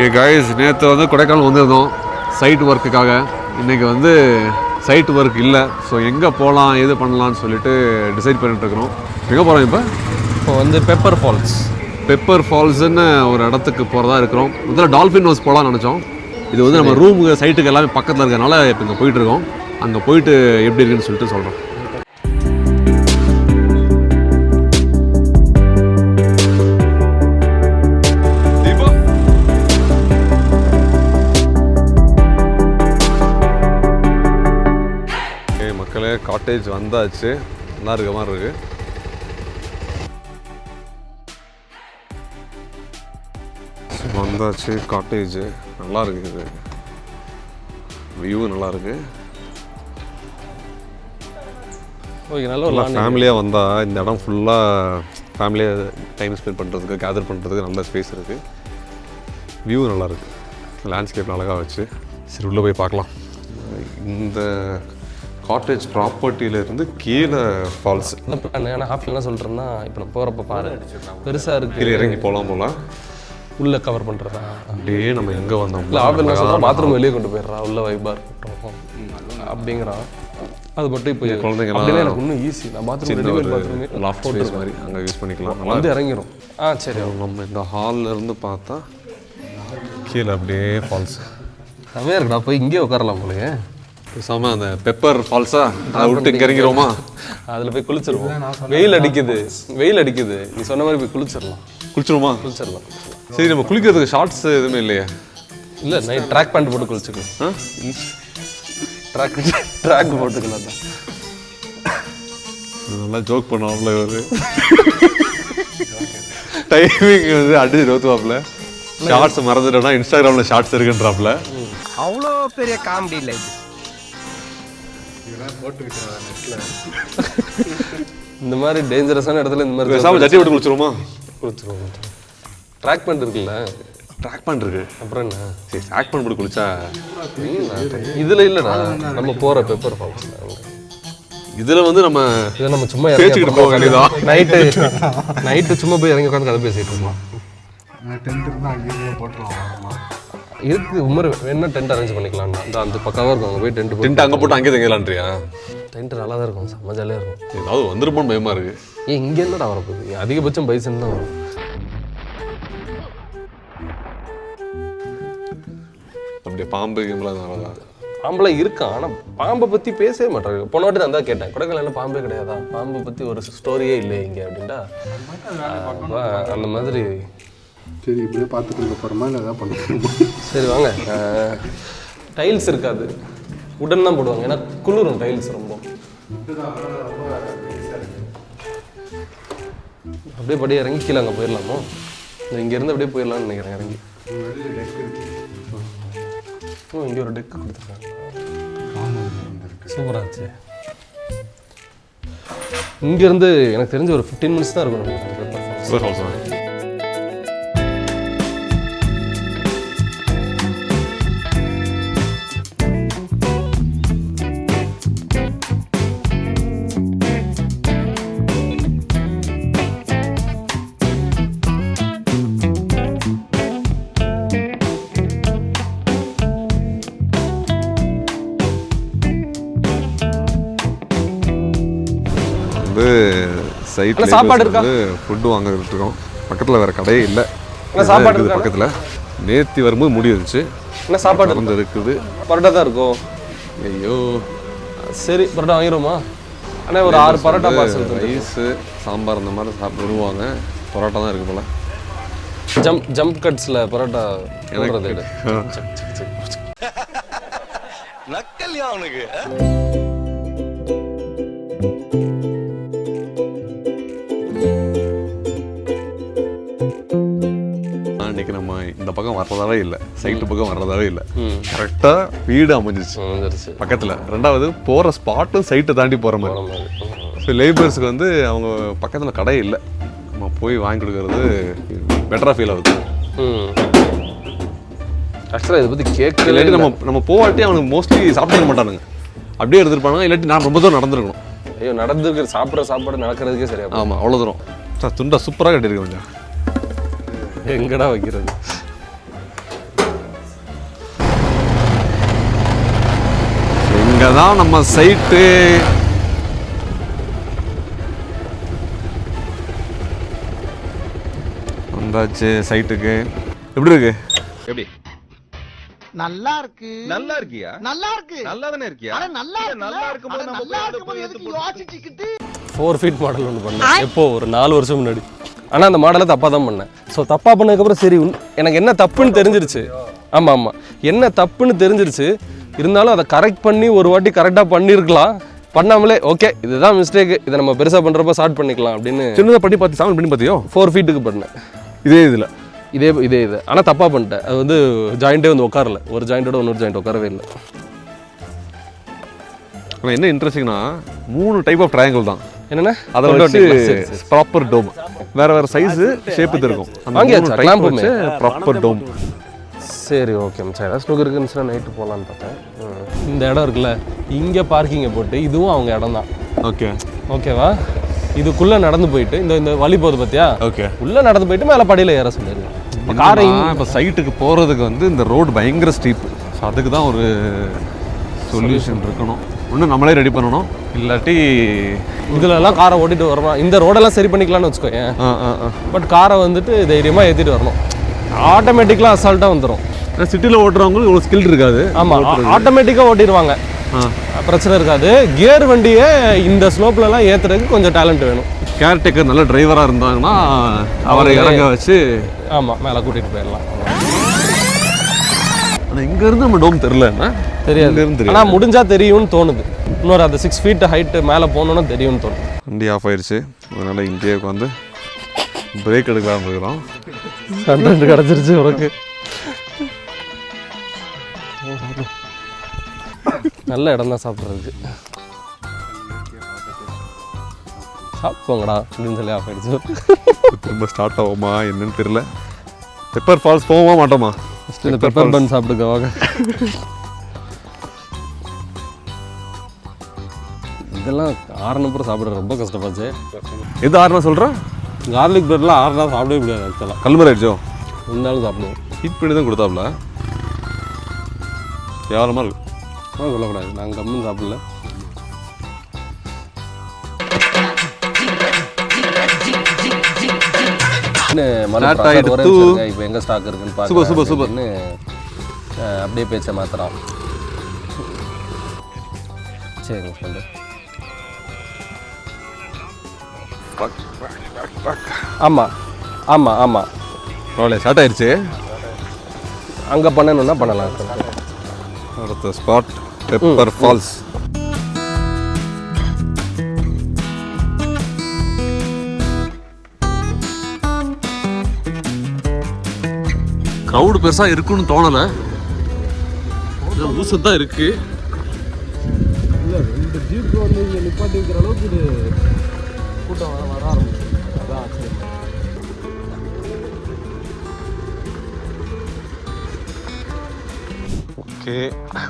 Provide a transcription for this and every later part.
Okay guys, நேற்று வந்து கொடைக்கானல் வந்திருந்தோம் சைட் ஒர்க்குக்காக. இன்றைக்கி வந்து சைட் ஒர்க் இல்லை. ஸோ எங்கே போகலாம் எது பண்ணலான்னு சொல்லிட்டு டிசைட் பண்ணிட்டு இருக்கிறோம். எங்கே போகிறோம் இப்போ வந்து பெப்பர் ஃபால்ஸ்ன்னு ஒரு இடத்துக்கு போகிறதா இருக்கிறோம். முதல்ல டால்ஃபின் ஹவுஸ் போகலான்னு நினச்சோம். இது வந்து நம்ம ரூமுக்கு சைட்டுக்கு எல்லாமே பக்கத்தில் இருக்கிறனால இப்போ இங்கே போயிட்டுருக்கோம். அங்கே போயிட்டு எப்படி இருக்குன்னு சொல்லிட்டு சொல்கிறோம். மக்களே, காட்டேஜ் வந்தாச்சு. நல்லா இருக்க மாதிரி இருக்குது. வந்தாச்சு காட்டேஜ். நல்லா இருக்குது, வியூ நல்லா இருக்கு. நல்லா ஃபேமிலியாக வந்தால் இந்த இடம் ஃபுல்லாக ஃபேமிலியாக டைம் ஸ்பெண்ட் பண்ணுறதுக்கு, கேதர் பண்ணுறதுக்கு நல்ல ஸ்பேஸ் இருக்குது. வியூ நல்லா இருக்கு, லேண்ட்ஸ்கேப் அழகாக வச்சு. சரி, உள்ளே போய் பார்க்கலாம். இந்த காட்டேஜ் ப்ராப்பர்ட்டியிலேருந்து கீழே ஃபால்ஸ். நான் ஹாஃபில் என்ன சொல்கிறேன்னா, இப்போ நான் போகிறப்ப பாரு பெருசாக இருக்குது, கீழே இறங்கி போகலாம் உள்ளே கவர் பண்ணுறதா. அப்படியே நம்ம எங்கே வந்தோம் இல்லை, ஆஃபில் என்ன சொல்கிறோம், பாத்ரூம் வெளியே கொண்டு போயிடுறா, உள்ள வைப்பாக இருக்கட்டும் அப்படிங்கிறான். அது மட்டும் இப்போ குழந்தைங்களாம் எனக்கு இன்னும் ஈஸி. நான் பாத்ரூம் லாஃப்ட் ஸ்பேஸ் மாதிரி அங்கே யூஸ் பண்ணிக்கலாம். வந்து இறங்கிடும். சரி, நம்ம இந்த ஹாலில் இருந்து பார்த்தா கீழே அப்படியே ஃபால்ஸ் செமையாக இருக்குடா. போய் இங்கே உட்காரலாம் போலயே. பேசாமல் அந்த பெப்பர் ஃபால்ஸா அதை விட்டு இங்கே இறங்கிடுவோமா? அதில் போய் குளிச்சிருவோம். வெயில் அடிக்குது. நீ சொன்ன மாதிரி போய் குளிச்சிடலாம். சரி, நம்ம குளிக்கிறதுக்கு ஷார்ட்ஸ் எதுவுமே இல்லையா? இல்லை, நைட் ட்ராக் பேண்ட் போட்டு குளிச்சுக்கலாம். ட்ராக் போட்டுக்கலாம் தான். நல்லா ஜோக் பண்ணுவாப்ல ஒரு டைமிங் வந்து அடிச்சு ரோத்துவாப்ல. ஷார்ட்ஸ் மறந்துட்டோம்னா இன்ஸ்டாகிராமில் ஷார்ட்ஸ் இருக்குன்றாப்ல. அவ்வளோ பெரிய காமெடி இல்லை இது. இந்த மாதிரி டேஞ்சரஸான இடத்துல இந்த மாதிரி ஜட்டி போட்டு குளிச்சிருவோமா? குளிச்சிருவோம். ட்ராக் பேண்ட் இருக்குல்ல? ட்ராக் பேண்ட் இருக்கு. அப்புறம் என்ன? சரி, ட்ராக் பேண்ட் போட்டு குளிச்சா இதில் இல்லைடா, நம்ம போகிற பெப்பர் ஃபால்ஸ் இதில் வந்து நம்ம சும்மா பேசிக்கிட்டு போக வேண்டியதான். நைட்டு சும்மா போய் இறங்கி உட்காந்து கதை பேசிகிட்டு இருக்கோம். இருக்கு உமர் வேணா டென்ட் அரேஞ்ச் பண்ணிக்கலாம். அந்த பக்காவாக இருக்கும். அங்கே போய் டென்ட் அங்கே போட்டு அங்கே தங்கலான்றியா? டென்ட் நல்லா தான் இருக்கும், செம்ம ஜாலியாக இருக்கும். ஏதாவது வந்துருப்போன்னு பயமாக இருக்குது. இங்கே என்னடா வரப்போகுது? அதிகபட்சம் பைசன் தான் வரும். அப்படியே பாம்பு பாம்பெல்லாம் இருக்கான், ஆனால் பாம்பை பற்றி பேசவே மாட்டாங்க. போன வாட்டி தான் கேட்டேன், கொடைக்கானல்ல பாம்பே கிடையாதா, பாம்பை பற்றி ஒரு ஸ்டோரியே இல்லை இங்கே அப்படின்ட்டா. அந்த மாதிரி சரி, இப்படியே பார்த்துட்டு போகிறோமா இல்லை எதாவது பண்ணுறோமா? சரி வாங்க. டைல்ஸ் இருக்காது, உடன் தான் போடுவாங்க. ஏன்னா குளிரும் டைல்ஸ் ரொம்ப. அப்படியே படியே இறங்கி கீழே அங்கே போயிடலாமோ? இங்கேருந்து அப்படியே போயிடலாம்னு நினைக்கிறேன். இறங்கி இங்கே ஒரு டெக்கு கொடுத்துருக்காங்க, சூப்பராச்சு. இங்கேருந்து எனக்கு தெரிஞ்ச ஒரு 15 மினிட்ஸ் தான் இருக்கும். சைட்ல சாப்பாடு இருக்கு, ஃபுட் வாங்கிட்டு இருக்கோம். பக்கத்தில் வேற கடையே இல்லை. சாப்பாடு பக்கத்தில் நேத்தி வரும்போது முடிஞ்சிருச்சு. என்ன சாப்பாடு வந்து இருக்குது? பரோட்டா தான் இருக்கும். ஐயோ, சரி பரோட்டா வாங்கிடுவோமா? ஆனால் ஒரு 6 பரோட்டா பார்சல். ரைஸு சாம்பார் அந்த மாதிரி சாப்பிடுவாங்க. பரோட்டா தான் இருக்கு போல. ஜம்ப் கட்ஸில் பரோட்டா எனக்கு நக்கல்யா அவனுக்கு. இன்னைக்கு நம்ம இந்த பக்கம் வர்றதாவே இல்லை, சைட்டு பக்கம் வர்றதாவே இல்லை. கரெக்டாக வீடு அமைஞ்சிருச்சு பக்கத்தில். ரெண்டாவது போகிற ஸ்பாட்டும் சைட்டை தாண்டி போகிற மாதிரி. ஸோ லேபர்ஸுக்கு வந்து அவங்க பக்கத்தில் கடை இல்லை, நம்ம போய் வாங்கி கொடுக்கறது பெட்டராக ஃபீல் ஆகுது. ஆக்சுவலாக இதை பற்றி கேட்க இல்லாட்டி நம்ம போவாட்டி அவனுக்கு மோஸ்ட்லி சாப்பிட மாட்டானுங்க, அப்படியே எடுத்துருப்பானுங்க. இல்லாட்டி நான் ரொம்ப தூரம் நடந்துருக்கணும். ஐயோ, நடந்துருக்கிற சாப்பாடு நடக்கிறதுக்கே சரியா. ஆமாம், அவ்வளோ தூரம். சார் துண்டா சூப்பராக கட்டியிருக்கேன். கொஞ்சம் எங்கடா வைக்கிறது? தான் நம்ம சைட்டு. வந்தாச்சு சைட்டுக்கு. எப்படி இருக்கு? எப்படி நல்லா இருக்கு. நல்லா இருக்கியா? நல்லா இருக்கு. நல்லா தானே இருக்கியா? அட நல்லா இருக்கு. நல்லா இருக்கும்போது நம்ம நல்லா இருக்கும்போது எதுக்கு யோசிச்சுக்கிட்டு 4 feet மாடல் ஒன்று பண்ணேன். எப்போ ஒரு 4 வருஷம் முன்னாடி. ஆனால் அந்த மாடலை தப்பாக தான் பண்ணேன். ஸோ தப்பாக பண்ணதுக்கப்புறம் சரி எனக்கு என்ன தப்புன்னு தெரிஞ்சிருச்சு. ஆமாம் ஆமாம், என்ன தப்புன்னு தெரிஞ்சிருச்சு. இருந்தாலும் அதை கரெக்ட் பண்ணி ஒரு வாட்டி கரெக்டாக பண்ணியிருக்கலாம். பண்ணாமலே ஓகே இதுதான் மிஸ்டேக்கு, இதை நம்ம பெருசாக பண்ணுறப்ப ஸ்டார்ட் பண்ணிக்கலாம் அப்படின்னு சின்னதாக பண்ணி பார்த்து 7 பண்ணி பார்த்தியோ? 4 feetக்கு பண்ணேன். இதே இதில் இதே ஆனால் தப்பாக பண்ணிட்டேன். அது வந்து ஜாயிண்ட்டே வந்து உட்காரல. ஒரு ஜாயிண்டோட இன்னொரு ஜாயிண்ட் உட்காரவே இல்லை. ஆனால் என்ன இன்ட்ரெஸ்டிங்னா 3 டைப் ஆஃப் ட்ரையாங்கிள் தான். என்னென்ன அதை வச்சு ப்ராப்பர் டோம் வேறு வேறு சைஸு ஷேப்பு இருக்கும். வாங்கியாச்சா கிளாம்புமே? ப்ராப்பர் டோம். சரி ஓகே மச்சான், ஏதாவது ஸ்லோக் இருக்குன்னு நைட்டு போகலான்னு பார்த்தேன். இந்த இடம் இருக்குல்ல, இங்கே பார்க்கிங்கை போட்டு இதுவும் அவங்க இடம் தான். ஓகே ஓகேவா? இதுக்குள்ளே நடந்து போயிட்டு இந்த வழி போகுது பார்த்தியா? ஓகே. உள்ளே நடந்து போயிட்டு மேலே படியில் ஏற சொல்லிடலாம். காரை இப்போ சைட்டுக்கு போகிறதுக்கு வந்து இந்த ரோடு பயங்கர ஸ்டீப்பு. ஸோ அதுக்கு தான் ஒரு சொல்யூஷன் இருக்கணும். ஒன்று நம்மளே ரெடி பண்ணணும், இல்லாட்டி இதுலலாம் காரை ஓட்டிட்டு வரணும். இந்த ரோடெல்லாம் சரி பண்ணிக்கலாம்னு வச்சுக்கோயேன். பட் காரை வந்துட்டு தைரியமாக ஏற்றிட்டு வரணும். ஆட்டோமேட்டிக்கலாக அசால்ட்டாக வந்துடும். சிட்டியில் ஓட்டுறவங்களுக்கு இவ்வளோ ஸ்கில் இருக்காது. ஆமாம், ஆட்டோமேட்டிக்காக ஓட்டிடுவாங்க, பிரச்சனை இருக்காது. கியர் வண்டியை இந்த ஸ்லோப்லலாம் ஏற்றுறதுக்கு கொஞ்சம் டேலண்ட் வேணும். கேர்டேக்கர் நல்ல டிரைவராக இருந்தாங்கன்னா அவரை இறங்க வச்சு ஆமாம் மேலே கூட்டிகிட்டு போயிடலாம். ஆனால் இங்கேருந்து நம்ம டோம் தெரிலன்னா தெரியாது, ஆனால் முடிஞ்சால் தெரியும்னு தோணுது. இன்னொரு அந்த 6 feet ஹைட்டு மேலே போகணுன்னு தெரியும்னு தோணுது. வண்டி ஆஃப் ஆயிடுச்சு, அதனால் இங்கேயே உட்காந்து பிரேக் எடுக்கலாம்னு இருக்கிறோம். கண்டென்ட் கிடச்சிருச்சு உனக்கு. நல்ல இடம் தான் சாப்பிட்றதுக்கு. சாப்பிடுவாங்கடா அப்படின்னு சொல்லி ஆஃப் ஆயிடுச்சு. திரும்ப ஸ்டார்ட் ஆகுமா என்னன்னு தெரியல. பெப்பர் ஃபால்ஸ் போவோமா மாட்டோமா? இந்த பெப்பர் பன் சாப்பிடுங்க வாங்க. இதெல்லாம் ஆறுனப்புறம் சாப்பிட ரொம்ப கஷ்டப்பாச்சு. எது ஆறுனா சொல்கிறேன்? கார்லிக் பிரெட்லாம் ஆறுனா சாப்பிடவே முடியாது. ஆக்சுவலாக கல்மர் ஆயிடுச்சோ, இருந்தாலும் சாப்பிடுவோம். ஹீட் பண்ணி தான் கொடுத்தாப்புல. கேவலமாக இருக்கு. சொல்லக்கூடாது, நாங்கள் கம்முன்னு சாப்பிடல. இப்போ எங்கே ஸ்டாக் இருக்குன்னு பார்த்து அப்படியே பேச்சை மாத்திரம். சரிங்க சொல்லு. ஆமாம் ஆமாம் ஆமாம் பரவாயில்ல, ஸ்டார்ட் ஆயிடுச்சு. அங்கே பண்ணணுன்னா பண்ணலாம். அடுத்த ஸ்பாட் பெப்பர் ஃபால்ஸ். க்ரௌடு பெருசாக இருக்குன்னு தோணலை, ஊசம் தான் இருக்கு. இல்லை 2 ஜீப் வந்து இங்கே நிப்பாட்டி வைக்கிற அளவுக்கு இது கூட்டம் வர ஆரம்பிச்சு. அதான் ஆச்சரியம். ஓகே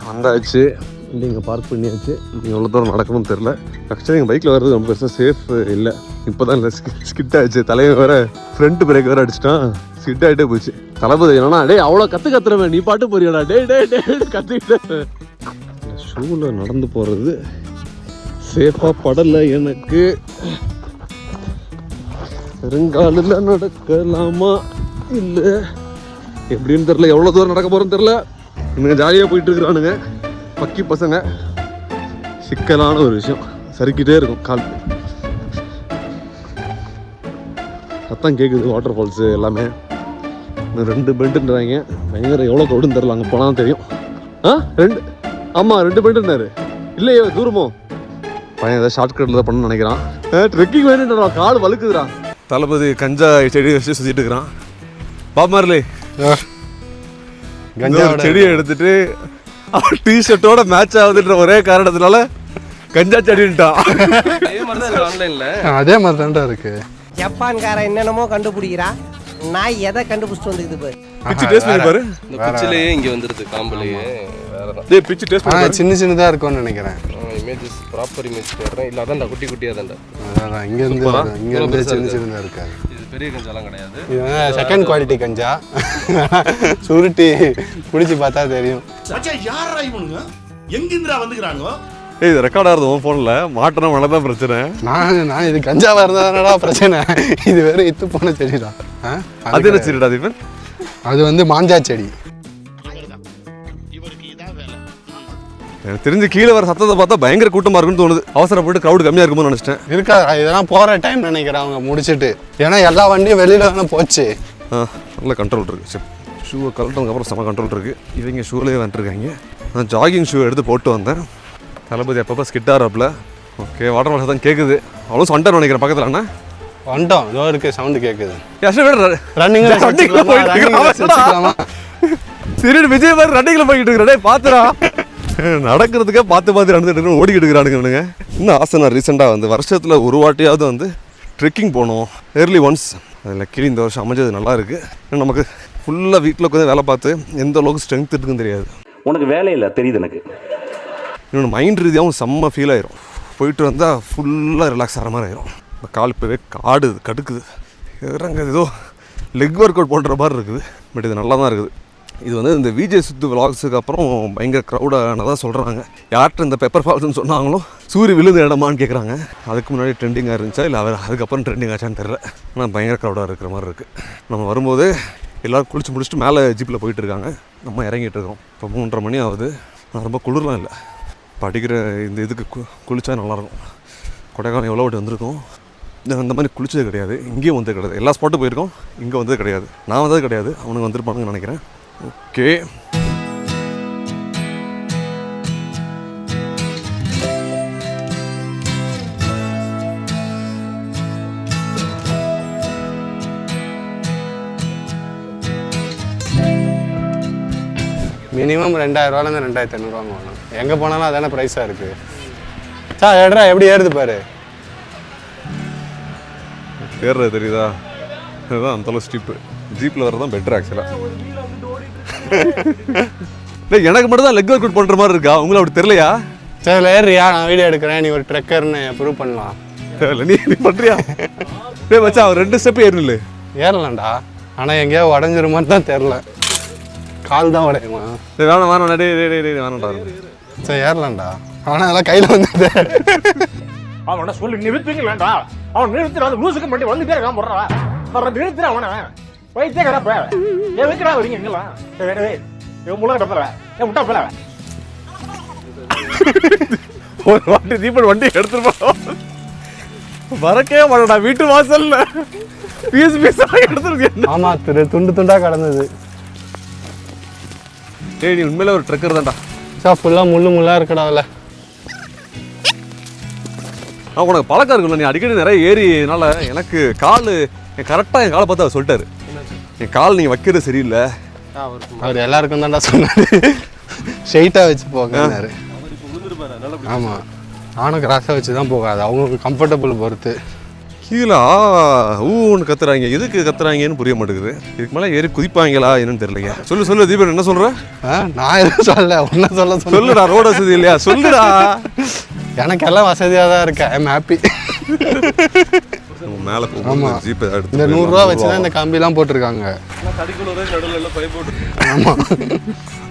வந்தாச்சு. வண்டி இங்கே பார்க் பண்ணியாச்சு. எவ்வளோ தூரம் நடக்கணும்னு தெரில. ஆக்சுவலி எங்கள் பைக்கில் வர்றது ரொம்ப பெருசாக சேஃப் இல்லை. இப்போ தான் இல்லை, ஸ்கிட் ஆச்சு. தலையை வேறு ஃப்ரண்ட் பிரேக் வேறு அடிச்சிட்டான், ஸ்கிட் ஆகிட்டே போச்சு. தளபதி என்னன்னா, டே அவ்வளோ கற்றுறவன் நீ பாட்டு போறியாடா, டே கற்றுக்கிட்ட. ஷூவில் நடந்து போகிறது சேஃபாக படலை எனக்கு. பெருங்காலில் நடக்கலாமா இல்லை எப்படின்னு தெரில. எவ்வளோ தூரம் நடக்க போகிறோன்னு தெரில. இவங்க ஜாலியாக போயிட்டு இருக்கிறானுங்க பக்கி பசங்க. சிக்கலான ஒரு விஷயம், சறுக்கிட்டே இருக்கும் கால். சத்தம் கேட்குது, வாட்டர் ஃபால்ஸு எல்லாமே. இன்னும் 2 பெண்டுன்றாங்க. பயங்கர எவ்வளோ கவுடுன்னு தெரில, அங்கே போனால் தெரியும். 2 ஆமாம் 2 பெண்டுன்னாரு. இல்லையோ தூரமோ பையன் ஏதாவது ஷார்ட்கட்டில் தான் பண்ணணும்னு நினைக்கிறான். ட்ரெக்கிங் வேணுன்றா, கால் வலுக்குதுடா. தளபதி கஞ்சா செடி வச்சு சுற்றிட்டு இருக்கிறான். பாமார்லே கஞ்சா செடியை எடுத்துட்டு அவன் டிஷர்ட்டோட மேட்ச் ஆகுதுன்ற ஒரே காரணத்தினால கஞ்சா செடின்ட்டான். அதே மாதிரி தான்டா இருக்கு. ஜப்பான்காரன் என்னென்னமோ கண்டுபிடிக்கிறா, நான் எதை கண்டுபிடிச்சிட்டு வந்துக்குது பாரு. பிச்சு டேஸ்ட் பண்ணி பாரு. இந்த பிச்சிலேயே இங்கே வந்துடுது, காம்புலேயே வேறு. டேய் பிச்சு டேஸ்ட் பண்ணி சின்ன சின்னதாக இருக்கும்னு நினைக்கிறேன். இமேஜஸ் ப்ராப்பர் இமேஜ் தேடுறேன். இல்லை அதான்டா குட்டி குட்டியாக தான்டா. அதான் இங்கேருந்து சின்ன சின்னதாக இருக்காது. இது பெரிய கஞ்சாலாம் கிடையாது. இது செகண்ட் குவாலிட்டி கஞ்சா. சுருட்டி குடிச்சு பார்த்தா தெரியும். யாரா இவனுங்க எங்கிருந்துடா வந்துக்கிறானுங்க? இது ரெக்கார்ட் ஆகுது உன் ஃபோனில் மாட்டினா மழை தான் பிரச்சனை. நான் இது கஞ்சாவாக இருந்தா பிரச்சனை, இது வெறும் இத்து போன செடிடா. அது என்ன செடிடா தீபன்? அது வந்து மாஞ்சா செடி. எனக்கு தெரிஞ்சு கீழே வர சத்தத்தை பார்த்தா பயங்கர கூட்டமாக இருக்குன்னு தோணுது. அவசரப்பட்டு க்ரௌடு கம்மியாக இருக்குமோ நினச்சிட்டேன். இருக்கா இதெல்லாம் போகிற டைம் நினைக்கிறேன் அவங்க முடிச்சுட்டு. ஏன்னா எல்லா வண்டியும் வெளியில் தானே போச்சு. நல்ல கண்ட்ரோல் இருக்குது. சரி, ஷூவை கழட்டதுக்கப்புறம் செம கண்ட்ரோல் இருக்குது. இவங்க ஷூலேயே வந்துட்டுருக்காங்க. நான் ஜாகிங் ஷூ எடுத்து போட்டு வந்தேன். தளபதி அப்பப்போ ஸ்கிட்டாராப்பில். ஓகே, வாட்டர் வாட்டர் தான் கேட்குது. அவ்வளோ சண்டை நினைக்கிறேன் பக்கத்தில். அண்ணா வந்துட்டோம், இதோ இருக்குது, சவுண்டு கேட்குது. ரன்னிங்கில் விஜய் மாதிரி ரன்னிங்கில் போய்கிட்டு இருக்கிறேன். பார்த்துடா நடக்கிறதுக்கே பார்த்து நடந்துட்டு ஓடிக்கிட்டு இருக்கிறானுங்க. இன்னும் ஆசை நான் ரீசெண்டாக வந்து வருஷத்தில் ஒரு வாட்டியாவது வந்து ட்ரெக்கிங் போகணும், ஏர்லி ஒன்ஸ். அதில் கீழே இந்த வருஷம் அமைஞ்சது நல்லா இருக்குது. நமக்கு ஃபுல்லாக வீட்டில் உட்காந்து வேலை பார்த்து எந்த அளவுக்கு ஸ்ட்ரென்த் இருக்குன்னு தெரியாது. உனக்கு வேலை இல்லை தெரியுது எனக்கு. இன்னொன்று மைண்ட் ரீதியாகவும் செம்ம ஃபீல் ஆயிரும். போயிட்டு வந்தால் ஃபுல்லாக ரிலாக்ஸ் ஆகிற மாதிரி ஆயிரும். இந்த கால் இப்போவே காடுது, கடுக்குது, இறங்க ஏதோ லெக் ஒர்க் அவுட் பண்ணுற மாதிரி இருக்குது. பட் இது நல்லா தான் இருக்குது. இது வந்து இந்த விஜய் சித்து விலாக்ஸுக்கு அப்புறம் பயங்கர க்ரௌடானதாக சொல்கிறாங்க. யார்கிட்ட இந்த பெப்பர் ஃபால்ஸ்னு சொன்னாங்களோ சூரிய விழுந்த இடமான்னு கேட்குறாங்க. அதுக்கு முன்னாடி ட்ரெண்டிங்காக இருந்துச்சா இல்லை அவர் அதுக்கப்புறம் ட்ரெண்டிங் ஆச்சான்னு தெரியல. ஆனால் பயங்கர க்ரௌடாக இருக்கிற மாதிரி இருக்குது. நம்ம வரும்போது எல்லோரும் குளிச்சு முடிச்சுட்டு மேலே ஜீப்பில் போயிட்டு இருக்காங்க. நம்ம இறங்கிட்டு இருக்கோம். இப்போ 3:30 மணி ஆகுது. நான் ரொம்ப குளிர்லாம் இல்லை. படிக்கிற இந்த இதுக்கு குளிச்சா நல்லாயிருக்கும். கொடைக்கானல் எவ்வளோ வாட்டி வந்திருக்கோம். அந்த மாதிரி குளிச்சது கிடையாது. இங்கேயும் வந்தது கிடையாது. எல்லா ஸ்பாட்டும் போயிருக்கோம், இங்கே வந்தது கிடையாது. நான் வந்தது கிடையாது, அவனுக்கு வந்திருப்பானுங்கன்னு நினைக்கிறேன். ஓகே, மினிமம் 2000 2500 வாங்கணும். எங்கே போனாலும் அதான ப்ரைஸாக இருக்குது. சார் ஏடுறா எப்படி ஏறுது பாரு. ஏறுறது தெரியுதா? அதுதான் அந்தளவு ஸ்டீப்பு. ஜீப்பில் வர்றது தான் பெட்டர் ஆக்சுவலாக. இல்லை, எனக்கு மட்டும் தான் லெக் ஒர்க் அவுட் பண்ணுற மாதிரி இருக்கா? உங்களுக்கு அப்படி தெரியலையா? சரி ஏறியா, நான் வீடியோ எடுக்கிறேன், நீ ஒரு ட்ரெக்கர்னு ப்ரூவ் பண்ணலாம். இல்லை, நீ பண்ணுறியா? டேய் மச்சான், அவன் 2 ஸ்டெப்பு ஏறல. ஏறலாம்டா, ஆனால் எங்கேயோ உடஞ்சிரு மாதிரி தான் தெரில. கால் தான் உடையுமா? வேணாம் டே வேணாம்டா. சரி ஏறலாம்டா, ஆனால் அதெல்லாம் கையில் வந்துடுது. அவனை சொல்லி நிறுத்துங்களேன்டா. அவன் நிறுத்துற அந்த லூசுக்கு மட்டும் வந்து பேர் காம போடுறா. அவன் நிறுத்துற அவனை வயிற்றே கடப்ப ஏன் வைக்கிறா வரீங்க எங்கெல்லாம்? இவன் முள்ள கடப்பல ஏன் விட்டா போல. ஒரு வாட்டி தீபன் வண்டி எடுத்துட்டு வரக்கே மாட்டா. வீட்டு வாசல்ல பீஸா எடுத்துருக்கு. ஆமா, துண்டு துண்டா கடந்தது. ஏய், நீ உண்மையில ஒரு ட்ரக்கர் தான்டா. சார் ஃபுல்லாக முள்ளா இருக்கடா அதில். உனக்கு பழக்கம் இருக்குல்ல, நீ அடிக்கடி நிறைய ஏறினால எனக்கு கால் கரெக்டாக என் காலை பார்த்து அவர் சொல்லிட்டாரு, என் கால் நீங்கள் வைக்கிறது சரியில்லை. அவர் எல்லாருக்கும் தான்டா சொன்னார், ஸ்ட்ரெயிட்டாக வச்சு போகிறாரு. ஆமாம், நானும் கிராஸாக வச்சு தான் போகாது, அவங்களுக்கு கம்ஃபர்டபுள் பொறுத்து. கீழே ஊன்னு கத்துறாங்க. எதுக்கு கத்துறாங்கன்னு புரிய மாட்டேங்குது. இதுக்கு மேலே ஏறி குதிப்பாங்களா என்னன்னு தெரியலைங்க. சொல்லு தீபன், என்ன சொல்கிற? நான் எதுவும் சொல்ல, ஒன்றை சொல்லுடா. ரோடு வசதி இல்லையா? சொல்லுடா. எனக்கு எல்லாம் வசதியாக தான் இருக்கேன். I am happy. மேலே ஆமாம், ஜீப் எடுத்து இந்த 100 ரூபா வச்சு தான் இந்த கம்பிலாம் போட்டிருக்காங்க. ஆமாம்,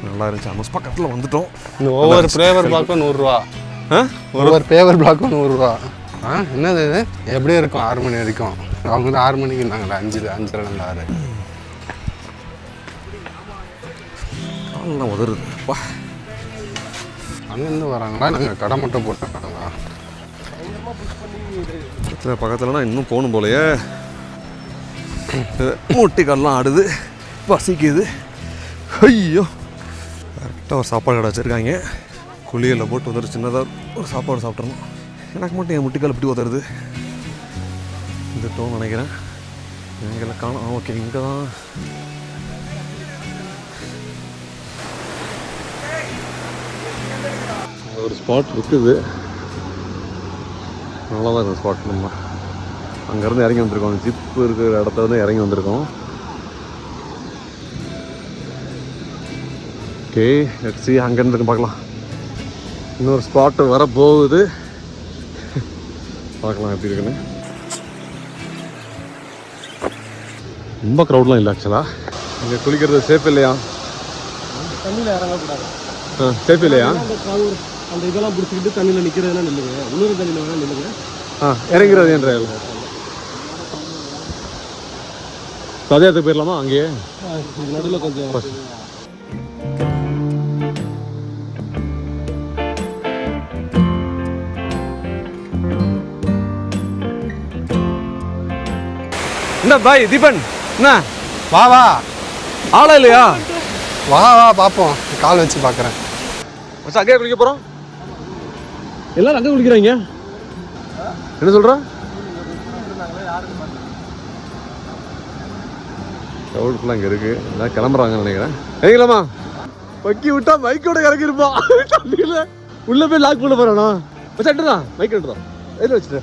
நல்லா இருந்துச்சு. அந்த பக்கத்தில் வந்துட்டோம். இந்த ஒவ்வொரு பேவர் பிளாக்கும் 100 ரூபா. ஒவ்வொரு பேவர் பிளாக்கும் 100 ரூபா. என்னது இது? எப்படி இருக்கும்? 6 மணி வரைக்கும். அவங்க வந்து 6 மணிக்கு இருந்தாங்களே, 5:30 6. காலெல்லாம் உதறுது. வா, அங்கேருந்து வராங்களா? நாங்கள் கடை மட்டும் போட்டுருக்காங்களா? பக்கத்துலனா இன்னும் போகணும் போலையே. முட்டி கால்லாம் ஆடுது, பசிக்குது. ஐயோ, கரெக்டாக ஒரு சாப்பாடு கடை வச்சுருக்காங்க. குளியலில் போட்டு வந்துட்டு சின்னதாக ஒரு சாப்பாடு சாப்பிட்றணும். எனக்கு மட்டும் என் முட்டிக்கால் இப்படி உதறுது. இந்த டோன் நினைக்கிறேன். எங்கெல்லாம் காணும். ஓகே, இங்கே தான். ஒரு ஸ்பாட் இருக்குது, நல்லா தான் இருக்கும் ஸ்பாட். நம்ம அங்கேருந்து இறங்கி வந்திருக்கோம். ஜிப்பு இருக்கிற இடத்துல வந்து இறங்கி வந்திருக்கோம். ஓகே, லெட்ஸ் அங்கேருந்து இருக்கு பார்க்கலாம். இன்னொரு ஸ்பாட்டு வர போகுது, பார்க்கலாம் எப்படி இருக்குன்னு. ரொம்ப க்ரௌட்லாம் இல்லை ஆக்சுவலாக. இங்கே குளிக்கிறது சேஃப் இல்லையா? தண்ணியில் இறங்கக்கூடாது. சேஃப் இல்லையா? அந்த இதெல்லாம் பிடிச்சிக்கிட்டு தண்ணியில் நிற்கிறதுனா நில்லுங்க, உள்ளூர் தண்ணியில் வேணால் நில்லுங்க. இறங்கிறது என்ற அதே இடத்துக்கு போயிடலாமா? அங்கேயே நடுவில் கொஞ்சம் என்ன பாய் தீபன், என்ன வா வா ஆளா இல்லையா? வா வா பார்ப்போம், கால் வச்சு பார்க்குறேன். மச்சான் அங்கேயே குளிக்க போகிறோம். எல்லாரும் அங்கே குளிக்கிறாங்க. என்ன சொல்கிறேன்? க்ரௌட் ஃபுல்லாக இங்கே இருக்குது. எல்லாம் கிளம்புறாங்கன்னு நினைக்கிறேன். இறங்கலாமா? வக்கி விட்டா மைக்கோட இறங்கிருப்பான் தண்ணியில். உள்ளே போய் லாக் பண்ண போகிறானா? மச்சான் எடுறா, மைக் எடுறா, எதில் வச்சுட்டு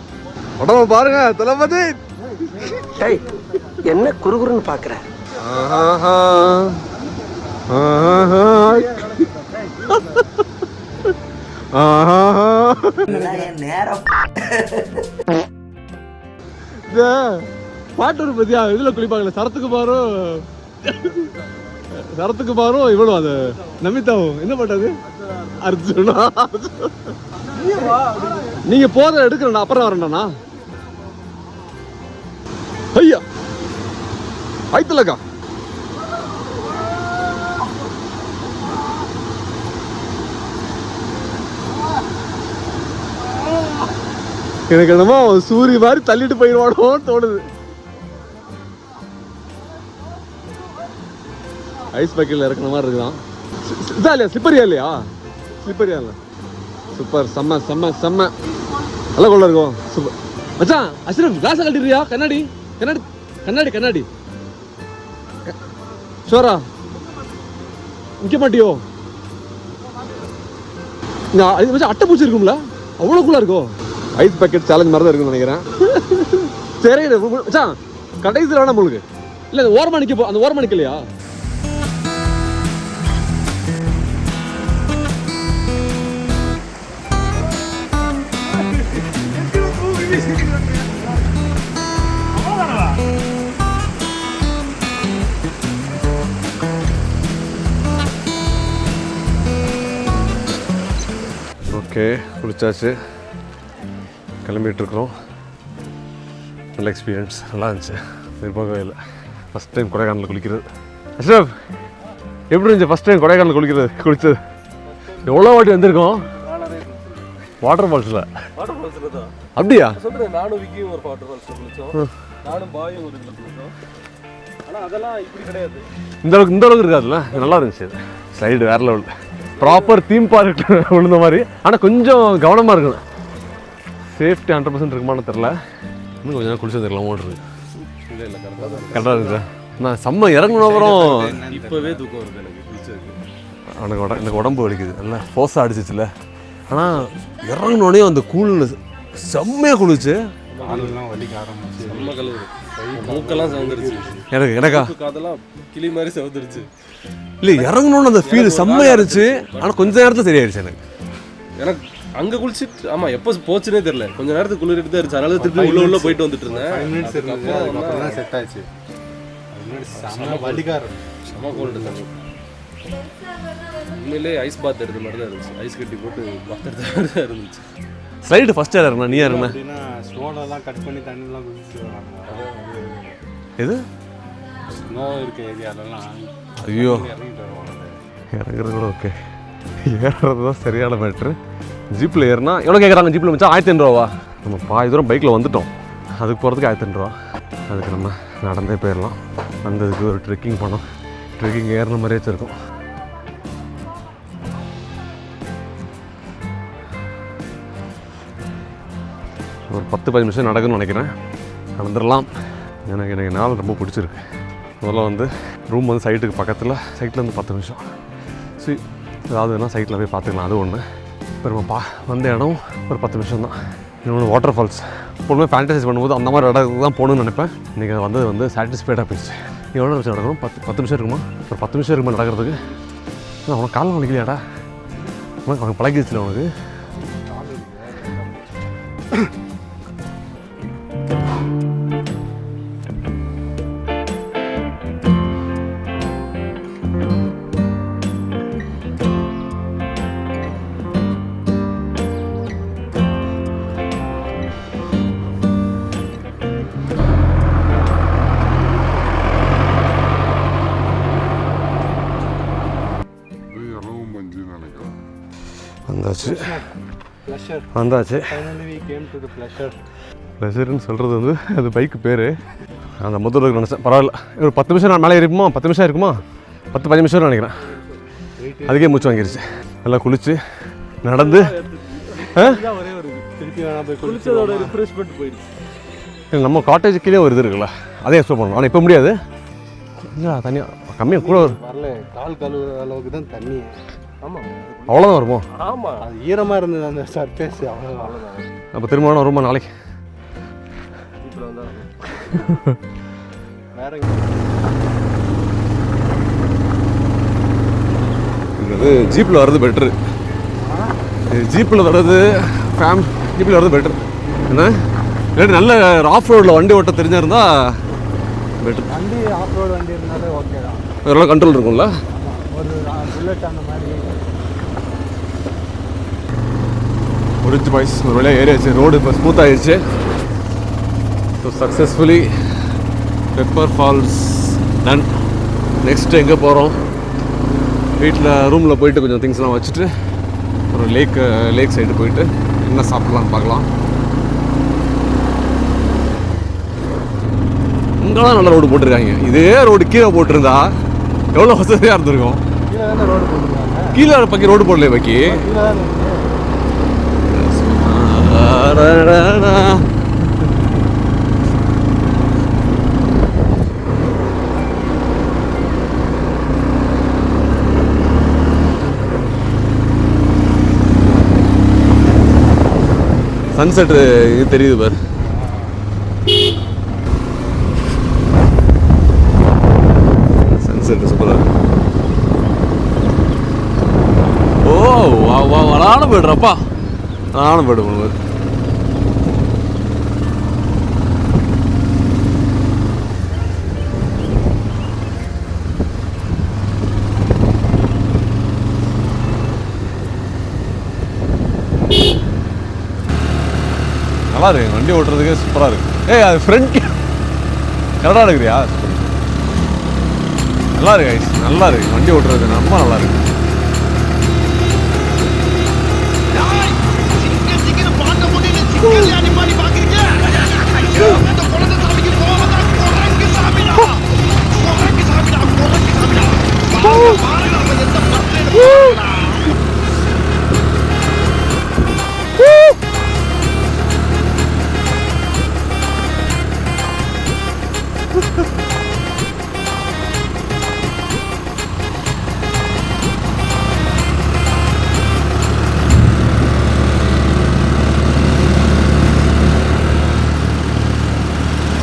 உடம்ப பாருங்க தளபதி. என்ன குறுகுறுன்னு பாக்குற? பாட்டு ஒரு பத்தியா இதுல குளிப்பாங்கல்ல, சரத்துக்கு பாரும் இவனும் அது நமிதாவும். என்ன பாட்டாது? அர்ஜுனா. நீங்க போத எடுக்கிறேன், அப்புறம் வரேன்டா. ஐயா ஐத்தலக்கா எனக்கு என்னமோ சூரிய மாதிரி தள்ளிட்டு போயிடுவானோன்னு தோணுது. ஐஸ் பக்கெட்ல இறக்குற மாதிரி இருக்குதான். இதா இல்லையா? ஸ்லிப்பரியா இல்லையா? ஸ்லிப்பரியா இல்லை. சூப்பர், செம்ம செம்ம செம்ம நல்ல கொள்ள இருக்கும். சூப்பர் மச்சான். அஷ்ரப் கிளாஸை கட்டிடுறியா? கண்ணாடி கண்ணாடி கண்ணாடி கண்ணாடி ஷோரா நிற்க மாட்டியோ? அட்டை பூச்சி இருக்கும்ல, அவ்வளோ கூலா இருக்கும். ஐஸ் பாக்கெட் சேலஞ்ச் மாதிரி தான் இருக்குன்னு நினைக்கிறேன். சரி மச்சான், கடைசியில் வேணாம் உங்களுக்கு. இல்லை அந்த ஓரமாக நிற்க அந்த ஓரமாக நிற்கலையா? ஓகே, குளிச்சாச்சு, கிளம்பிட்டு இருக்கிறோம். நல்ல எக்ஸ்பீரியன்ஸ், நல்லா இருந்துச்சு. எதிர்பார்க்கவே இல்லை. ஃபஸ்ட் டைம் கொடைக்கானலில் குளிக்கிறது. அஷ்ரப் எப்படி இருந்துச்சு ஃபஸ்ட் டைம் கொடைக்கானல் குளிச்சது? எவ்வளோ வாட்டி வந்திருக்கோம் வாட்டர் ஃபால்ஸில். தான் அப்படியா? சொல்கிறேன், நானும் விக்கியும் ஒரு வாட்டர் ஃபால்ஸில் குளித்தோம், நானும் பாயும் ஒரு இதில் குளித்தோம். ஆனால் அதெல்லாம் இப்படி கிடையாது, இந்த அளவுக்கு இருக்காதுல்ல. நல்லா இருந்துச்சு. ஸ்லைடு வேற லெவல், ப்ராப்பர் தீம் பார்க் விழுந்த மாதிரி. ஆனால் கொஞ்சம் கவனமாக இருக்கணும். சேஃப்டி 100% இருக்குமான்னு தெரில. இன்னும் கொஞ்சம் நேரம் குளிச்சு தெரியலாம். ஓடுறது இல்லை இல்லை கரெக்டாக இருக்குது. நான் செம்ம இறங்கணும். அப்புறம் இப்போவே தூக்கம் வருது எனக்கு குளிச்சதுக்கு. எனக்கு உடம்பு வலிக்குது, நல்லா ஃபோர்ஸாக அடிச்சிச்சுல. ஆனால் இறங்கினோடனே அந்த கூல்னஸ் செம்மையாக குளிச்சு. வலிக்க ஆரம்பிச்சு, செம்ம கழுவு, மூக்கெல்லாம் சவுந்துருச்சு. எனக்கா அதெல்லாம் கிளி மாதிரி சவுந்துருச்சு. இல்லை, இறங்கணும்னு அந்த ஃபீல் செம்மையாக இருந்துச்சு. ஆனால் கொஞ்ச நேரத்தில் சரியாயிடுச்சு எனக்கு. அங்கே குளிச்சுட்டு ஆமாம் எப்போ போச்சுன்னே தெரியல. கொஞ்சம் நேரத்துக்கு குளிர் எடுத்து இருந்துச்சு, அதனால திருப்பி உள்ள போயிட்டு வந்துட்டு இருந்தேன். 5 minutes இருந்துச்சு, அதுக்கப்புறம் தான் செட் ஆச்சு. செம்ம வலிக்க ஆரம்பிச்சு, செம்ம கோல்டு தண்ணி. உண்மையிலே ஐஸ் பாத் எடுத்த மாதிரி தான் இருந்துச்சு. ஐஸ் கட்டி போட்டு பாத் எடுத்த மாதிரி தான் இருந்துச்சு. ஸ்லைடு ஃபர்ஸ்ட் யார் இறங்கினா? நீ இறங்கின? அப்படின்னா ஸ்னோலாம் கட் பண்ணி தண்ணிலாம் குளிச்சுட்டு வராங்க. எது ஸ்னோ இருக்க ஏரியாலலாம் ஐயோ இறங்கிட்டு வருவாங்க. இறங்குறது கூட ஓகே, ஏறுறது தான் சரியான மேட்ரு. ஜீப்பில் ஏறினா எவ்வளோ கேட்குறாங்க? ஜீப்பில் வச்சா 1500 ரூபாவா? நம்ம பாதி தூரம் பைக்கில் வந்துட்டோம், அதுக்கு போகிறதுக்கு 1500 ரூபா. அதுக்கு நம்ம நடந்தே போயிடலாம். வந்ததுக்கு ஒரு ட்ரெக்கிங் பண்ணோம். ட்ரெக்கிங் ஏறின மாதிரியே வச்சுருக்கோம். ஒரு 10-15 நிமிஷம் நடக்குன்னு நினைக்கிறேன். நடந்துடலாம். எனக்கு நாள் ரொம்ப பிடிச்சிருக்கு. முதல்ல வந்து ரூம் வந்து சைட்டுக்கு பக்கத்தில், சைட்டில் வந்து 10 நிமிஷம். சரி, ஏதாவதுன்னா சைட்டில் போய் பார்த்துக்கலாம், அது ஒன்று. இப்போ நம்ம வந்த இடம் ஒரு 10 நிமிஷம் தான். இன்னொன்று வாட்டர் ஃபால்ஸ். எப்போதுமே ஃபேண்டசைஸ் பண்ணும்போது அந்த மாதிரி இடத்துக்கு தான் போகணுன்னு நினைப்பேன். இன்றைக்கி வந்தது வந்து சாட்டிஸ்ஃபைடாக போயிடுச்சு. எவ்வளோ நிமிஷம் நடக்கணும்? 10 நிமிஷம் இருக்குமா? ஒரு 10 நிமிஷம் இருக்குமா நடக்கிறதுக்கு? அவனுக்கு காலம் வலிக்கலையாடா? அவனுக்கு பழகிடுச்சுல அவனுக்கு. வந்தாச்சு வந்தாச்சு. ப்ளஷர்னு சொல்கிறது வந்து அது பைக்கு பேர். அந்த முதல்ல நினச்சேன் பரவாயில்ல, ஒரு 10 நிமிஷம் நான் மேலே இருக்குமா, 10 நிமிஷம் இருக்குமா, 10-15 நிமிஷம் நினைக்கிறேன். அதுக்கே மூச்சு வாங்கிருச்சு. நல்லா குளிச்சு நடந்து நம்ம காட்டேஜ் கீழே ஒரு இது இருக்குல்ல, அதே எக்ஸ்ப்ளோர் பண்ணணும். ஆனால் இப்போ முடியாது, கொஞ்சம் தனியாக கம்மியாக கூட வரல. கால் கழுவுற அளவுக்கு தான் தண்ணி. ஆமாம், அவ்வளோதான் வருமோ? ஆமாம், அது ஈரமாக இருந்தது அந்த சர்ஃபேஸ், அவ்வளோதான். அப்போ திரும்ப வருமா நாளைக்கு? வேற இது ஜீப்பில் வர்றது பெட்ரு. ஜீப்பில் வர்றது ஜீப்பில் வர்றது பெட்ரு. என்ன இல்லாட்டி நல்ல ஆஃப் ரோடில் வண்டி ஓட்ட தெரிஞ்சிருந்தா பெட்ரு. வண்டி ஆஃப் ரோடு வண்டி இருந்தாலே ஓகே தான். இதெல்லாம் கண்ட்ரோல் இருக்கும்ல. ஒரு புல்லட் அந்த மாதிரி முடிஞ்சு பாய்ஸ், ஒரு வழியாக ஏறியாச்சு. ரோடு இப்போ ஸ்மூத் ஆகிடுச்சு. So successfully Pepper Falls done. Next எங்கே போகிறோம்? வீட்டில் ரூமில் போயிட்டு கொஞ்சம் திங்ஸ்லாம் வச்சுட்டு ஒரு லேக் சைடு போயிட்டு என்ன சாப்பிட்லான்னு பார்க்கலாம். இங்கெல்லாம் நல்ல ரோடு போட்டிருக்காங்க. இதே ரோடு கீழே போட்டிருந்தா எவ்வளோ வசதியாக இருந்திருக்கும். கீழே தானே ரோடு போட்டுருக்காங்க. கீழே பக்கி ரோடு போடல பக்கி. கீழே தான் இருக்கு. சன்செட்டு தெரியுது பாரு. சன்செட் சூப்பராக இருக்கு. ஓ வா வா வளான போய்டுறப்பா, நானும் போய்டு போடுவார். நல்லா இருக்கு வண்டி ஓட்டுறதுக்கு, சூப்பராக இருக்கு. ஏய் அது ஃப்ரண்ட் கரெக்டாக இருக்குறியா? நல்லா இருக்கு ஐஸ், நல்லா இருக்கு வண்டி ஓட்டுறதுக்கு, ரொம்ப நல்லா இருக்கு.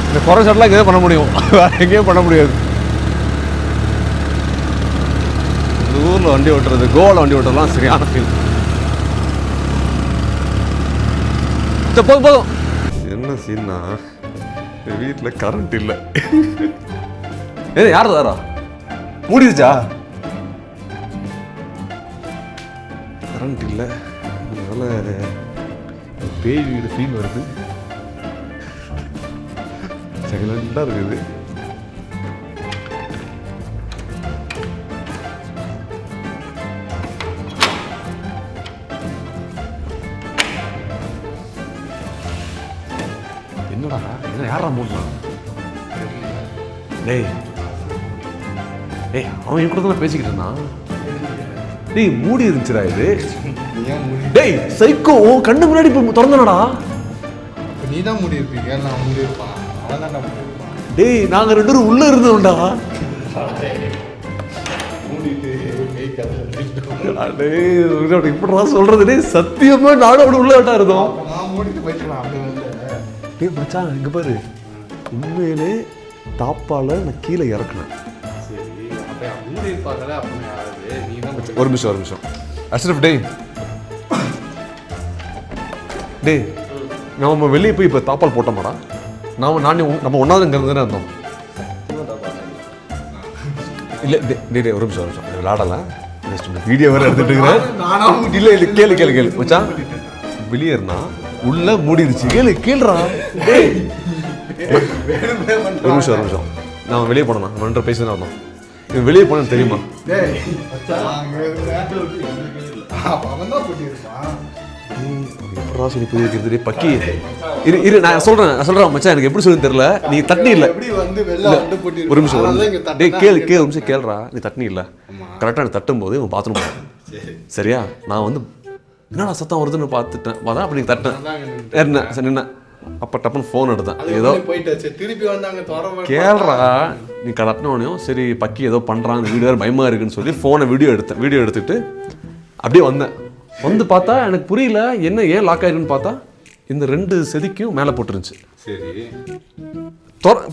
இந்த ஃபாரஸ்ட் ஷாட்லாம் இங்கே பண்ண முடியும், வேறு எங்கேயும் பண்ண முடியாது. இந்த ஊரில் வண்டி ஓட்டுறது, கோவாவில் வண்டி ஓட்டுறதுலாம் சரியான ஃபீல். போதும் போதும். என்ன சீன்னா வீட்டில் கரண்ட் இல்லை. ஏ யார் தாரா மூடிடுச்சா? கரண்ட் இல்லை, அதனால் பேய் வீடு ஃபீல் வருது. சைலண்டாக இருக்குது. என்னடா என்ன யாரா மூடனா? டேய் அவன் என் கூட தான் பேசிக்கிட்டு இருந்தான். டேய் மூடி இருந்துச்சுடா இது. டேய் சைக்கோ, உன் கண்ணு முன்னாடி இப்போ திறந்தனடா. நீ தான் மூடி இருப்பீங்க, நான் மூடி இருப்பான். அவன் தான் மூடி இருப்பான். டேய் நாங்கள் 2 பேரும் உள்ளே இருந்தோம்டா. இப்படிதான் சொல்றது? டேய் சத்தியமா நானும் அப்படி உள்ளாட்டா இருந்தோம். நான் மூடிட்டு போயிட்டேன். அப்படி வந்து டேய் மச்சான் இங்கே பாரு, உண்மையிலே தாப்பால் நான் கீழே இறக்குனேன். சரி, அப்போ மூடி இருப்பாங்களே, அப்போ நீ தான் ஒரு நிமிஷம் அஷ்ரஃப். டேய் நம்ம வெளியே போய் இப்போ தாப்பால் போட்டோமாடா? நம்ம ஒன்றாவது இங்கே இருந்து இருந்தோம். இல்லை டே ஒரு நிமிஷம் விளாடலாம். வீடியோ வேறு எடுத்துட்டு இருக்கிறேன். இல்லை கேளு மச்சான். வெளியே இருந்தா உள்ள மூடிடுச்சு. கேளுறா. ஒரு நிமிஷம் நம்ம வெளியே போனோம். நம்ம பேசி தான் இருந்தோம். இவன் வெளியே போனேன்னு தெரியுமா? எப்படா சொல்லி புரிய வைக்கிறது பக்கி? இரு நான் சொல்றேன் மச்சான், எனக்கு எப்படி சொல்லி தெரியல. நீ தண்ணி இல்ல ஒரு நிமிஷம் டேய் கேளு ஒரு நிமிஷம் கேளுடா. நீ தண்ணி இல்ல கரெக்டாக எனக்கு தட்டும் போது இவன் பாத்ரூம் போனேன். சரியா? நான் வந்து என்னடா சத்தம் வருதுன்னு பார்த்துட்டேன். பார்த்தா அப்படி தட்டினேன் சரி நின்ன. அப்போ டப்புன்னு ஃபோன் எடுத்தேன். ஏதோ கேள்றா நீ கலட்டினோடனையும் சரி பக்கி ஏதோ பண்ணுறான்னு வீடியோ பயமாக இருக்குன்னு சொல்லி ஃபோனை வீடியோ எடுத்துட்டு அப்படியே வந்தேன். வந்து பார்த்தா எனக்கு புரியல என்ன ஏன் லாக் ஆயிருக்குன்னு பார்த்தா இந்த 2 செதிக்கும் மேலே போட்டுருந்துச்சு. சரி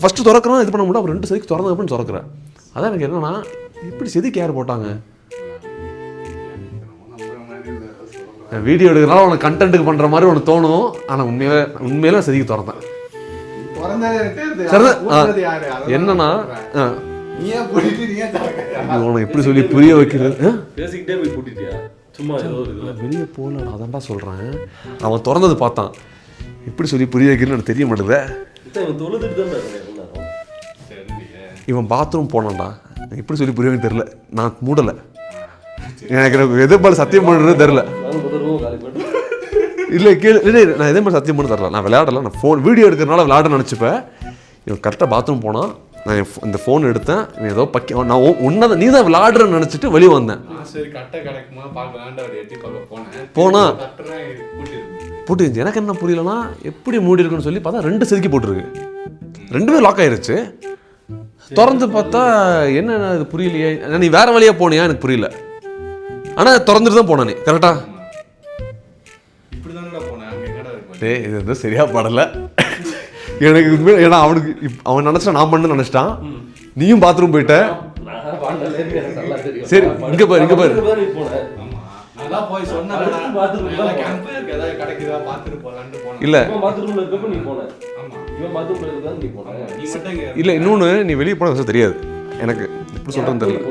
ஃபஸ்ட்டு திறக்கிறோம் இது பண்ண முடியும். அப்புறம் 2 செதிக்கு திறந்ததுன்னு திறக்கிறேன். அதான் எனக்கு என்னன்னா இப்படி செதிக்கு யார் போட்டாங்க? வீடியோ எடுக்கிறனால உனக்கு கண்டென்ட்டுக்கு பண்ணுற மாதிரி உனக்கு தோணும். ஆனால் உண்மையில செதிக்கு திறந்தேன். என்னன்னா உனக்கு எப்படி சொல்லி புரிய வைக்கிறது? வெளியே போகல அதான்டா சொல்கிறேன். அவன் திறந்தது பார்த்தான். எப்படி சொல்லி புரிய வைக்கிறேன்னு எனக்கு தெரிய மாட்டேது. இவன் பாத்ரூம் போனான்டா. எப்படி சொல்லி புரிய வைக்க தெரியல. நான் மூடலை. எனக்கு எதிர்பார்த்து சத்தியம் பண்ணுறது தெரில. இல்லை இல்லை நான் எதே மாதிரி சத்தியம் பண்ண தரல. நான் விளையாடலை. நான் ஃபோன் வீடியோ எடுக்கிறனால விளையாட நினச்சிப்பேன். இவன் கரெக்டாக பாத்ரூம் போனான். நான் இந்த ஃபோன் எடுத்தேன். ஏதோ பக்கி நான் உன்னதை நீ தான் விளையாடுறேன்னு நினச்சிட்டு வெளியே வந்தேன். போனா போட்டுருந்துச்சு. எனக்கு என்ன புரியலன்னா எப்படி மூடி இருக்குன்னு சொல்லி பார்த்தா 2 செதுக்கி போட்டுருக்கு. 2மே லாக் ஆயிருச்சு. திறந்து பார்த்தா என்ன இது புரியலையே. நீ வேற வழியாக போனியா எனக்கு புரியல. ஆனால் திறந்துட்டு தான் போன நீ கரெக்டா? டேய் இது எதுவும் சரியா படலை எனக்கு. ஏன்னா அவன் நினச்சிட்டான் நான் பண்ணு நினச்சிட்டான். நீயும் பாத்ரூம் போயிட்ட. சரி இங்கே பாரு இல்லை இல்லை இன்னொன்று நீ வெளியே போன விஷயம் தெரியாது எனக்கு. எப்படி சொல்கிறேன்னு தெரியல.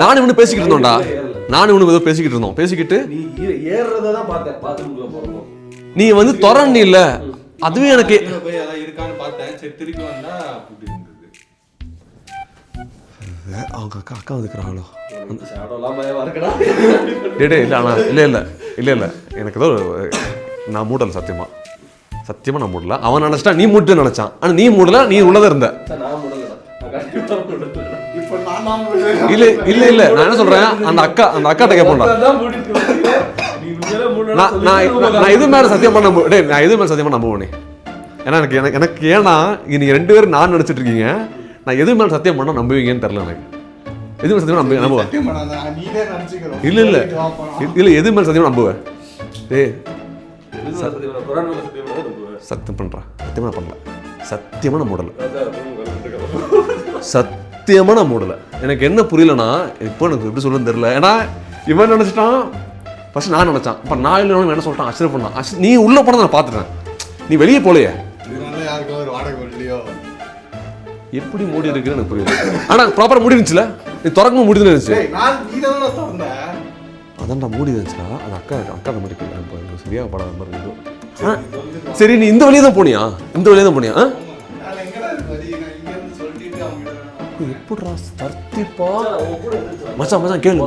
நானும் இவனு பேசிக்கிட்டு இருந்தோம்டா. நானும் இவனு ஏதோ பேசிக்கிட்டு இருந்தோம். பேசிக்கிட்டு நீ வந்து திறன் இல்ல அதுவே எனக்கு அவங்க அக்கா வந்துக்கிறாங்களோ. டே இல்லை ஆனால் இல்லை எனக்கு ஏதோ நான் மூடலை. சத்தியமா நான் மூடல. அவன் நினைச்சிட்டா நீ மூட்டு நினைச்சான். ஆனால் நீ மூடல. நீ உள்ளதான் இருந்த. இல்ல இல்ல இல்ல நான் என்ன சொல்றேன் அந்த அக்காட்ட கேட்போம்டா. நான் எது மேல சத்தியம் பண்ண நான் எது மேல சத்தியமா நம்புவேனே. ஏன்னா எனக்கு ஏன்னா நீங்க 2 பேரும் நான் நினைச்சிட்டு இருக்கீங்க. நான் எது மேல சத்தியம் பண்ணா நம்புவீங்கன்னு தெரியல எனக்கு. எது மேல சத்தியம் நம்புவேன்? இல்ல இல்ல இல்ல எது மேல சத்தியம் நம்புவேன்? டேய் சத்தியம் பண்றேன். சத்தியமா பண்ணல. சத்தியமா நான் மூடல. சத்தியமா நான் மூடல. எனக்கு என்ன புரியலன்னா இப்போ எனக்கு எப்படி சொல்லுன்னு தெரியல. ஏன்னா இவன் நினைச்சிட்டான் ஃபர்ஸ்ட் நான் நினைச்சான். இப்போ நான் இல்லை என்ன சொல்லிட்டான் அஷ்ரப் பண்ணான். நீ உள்ள போனதை நான் பார்த்துட்டேன். நீ வெளியே போலையே. எப்படி மூடி இருக்குன்னு எனக்கு புரியல. ஆனா ப்ராப்பரா மூடி இருந்துச்சுல. நீ திறக்கும் மூடி இருந்துச்சு. அதான்டா மூடி இருந்துச்சுடா. அது அக்கா மாதிரி சரியா படாத மாதிரி இருந்தது. சரி நீ இந்த வழியே தான் போனியா? இந்த வழியே தான் போனியா? எப்படிடா தர்த்திப்பா மச்சான் கேளு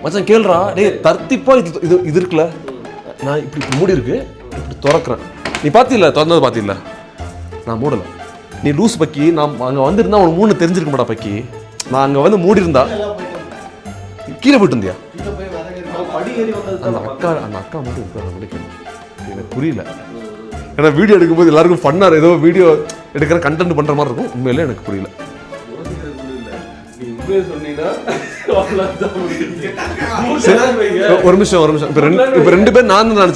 மச்சான் கேளுடா. டேய் தர்த்திப்பா இது இருக்குல்ல. நான் இப்படி மூடி இருக்கு. இப்படி திறக்கிறேன். நீ பார்த்தில்ல திறந்தது பார்த்தில்ல. நான் மூடலை. நீ லூஸ் பக்கி. நான் அங்கே வந்திருந்தா உனக்கு 3 தெரிஞ்சிருக்க மாட்டா பக்கி. நான் அங்கே வந்து மூடி இருந்தா கீழே போயிட்டு இருந்தியா? அந்த அக்கா மட்டும் இருக்க எனக்கு புரியல. ஏன்னா வீடியோ எடுக்கும்போது எல்லாருக்கும் ஃபன்னாக ஏதோ வீடியோ எடுக்கிற கண்டென்ட் பண்ணுற மாதிரி இருக்கும். உண்மையிலே எனக்கு புரியல. ஒரு நிமிஷம் இப்ப 2 பேர் நான் தான்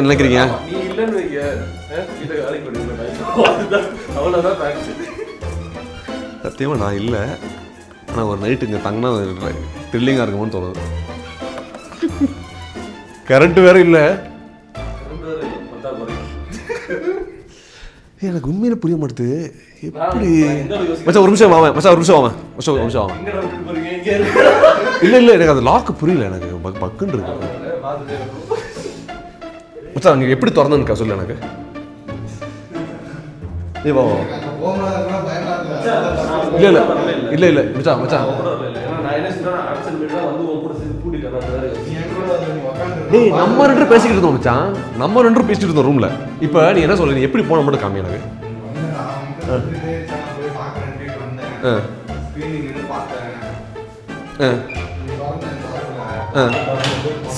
நினைக்கிறீங்க. சத்தியமா நான் இல்ல. ஆனா ஒரு நைட்டு இங்க தங்கினா த்ரில்லிங்கா இருக்குமோன்னு தோணுது. கரண்ட் வேற இல்ல. எனக்கு உண்மையில புரிய மாட்டுது. எப்படி மச்சான் ஒரு நிமிஷம் வாங்க. இல்ல எனக்கு அது லாக் புரியல. எனக்கு பக்குன்னு இருக்கு மச்சான். அங்க எப்படி திறந்துன்னு சொல்லு எனக்கு. இல்லை மச்சான் டேய் நம்ம 2 பேரும் பேசிக்கிட்டு இருந்தோம் மச்சான், நம்ம 2 பேரும் பேசிட்டு இருந்தோம் ரூம்ல. இப்போ நீ என்ன சொல்ற, நீ எப்படி போன மட்டும் காமி எனக்கு.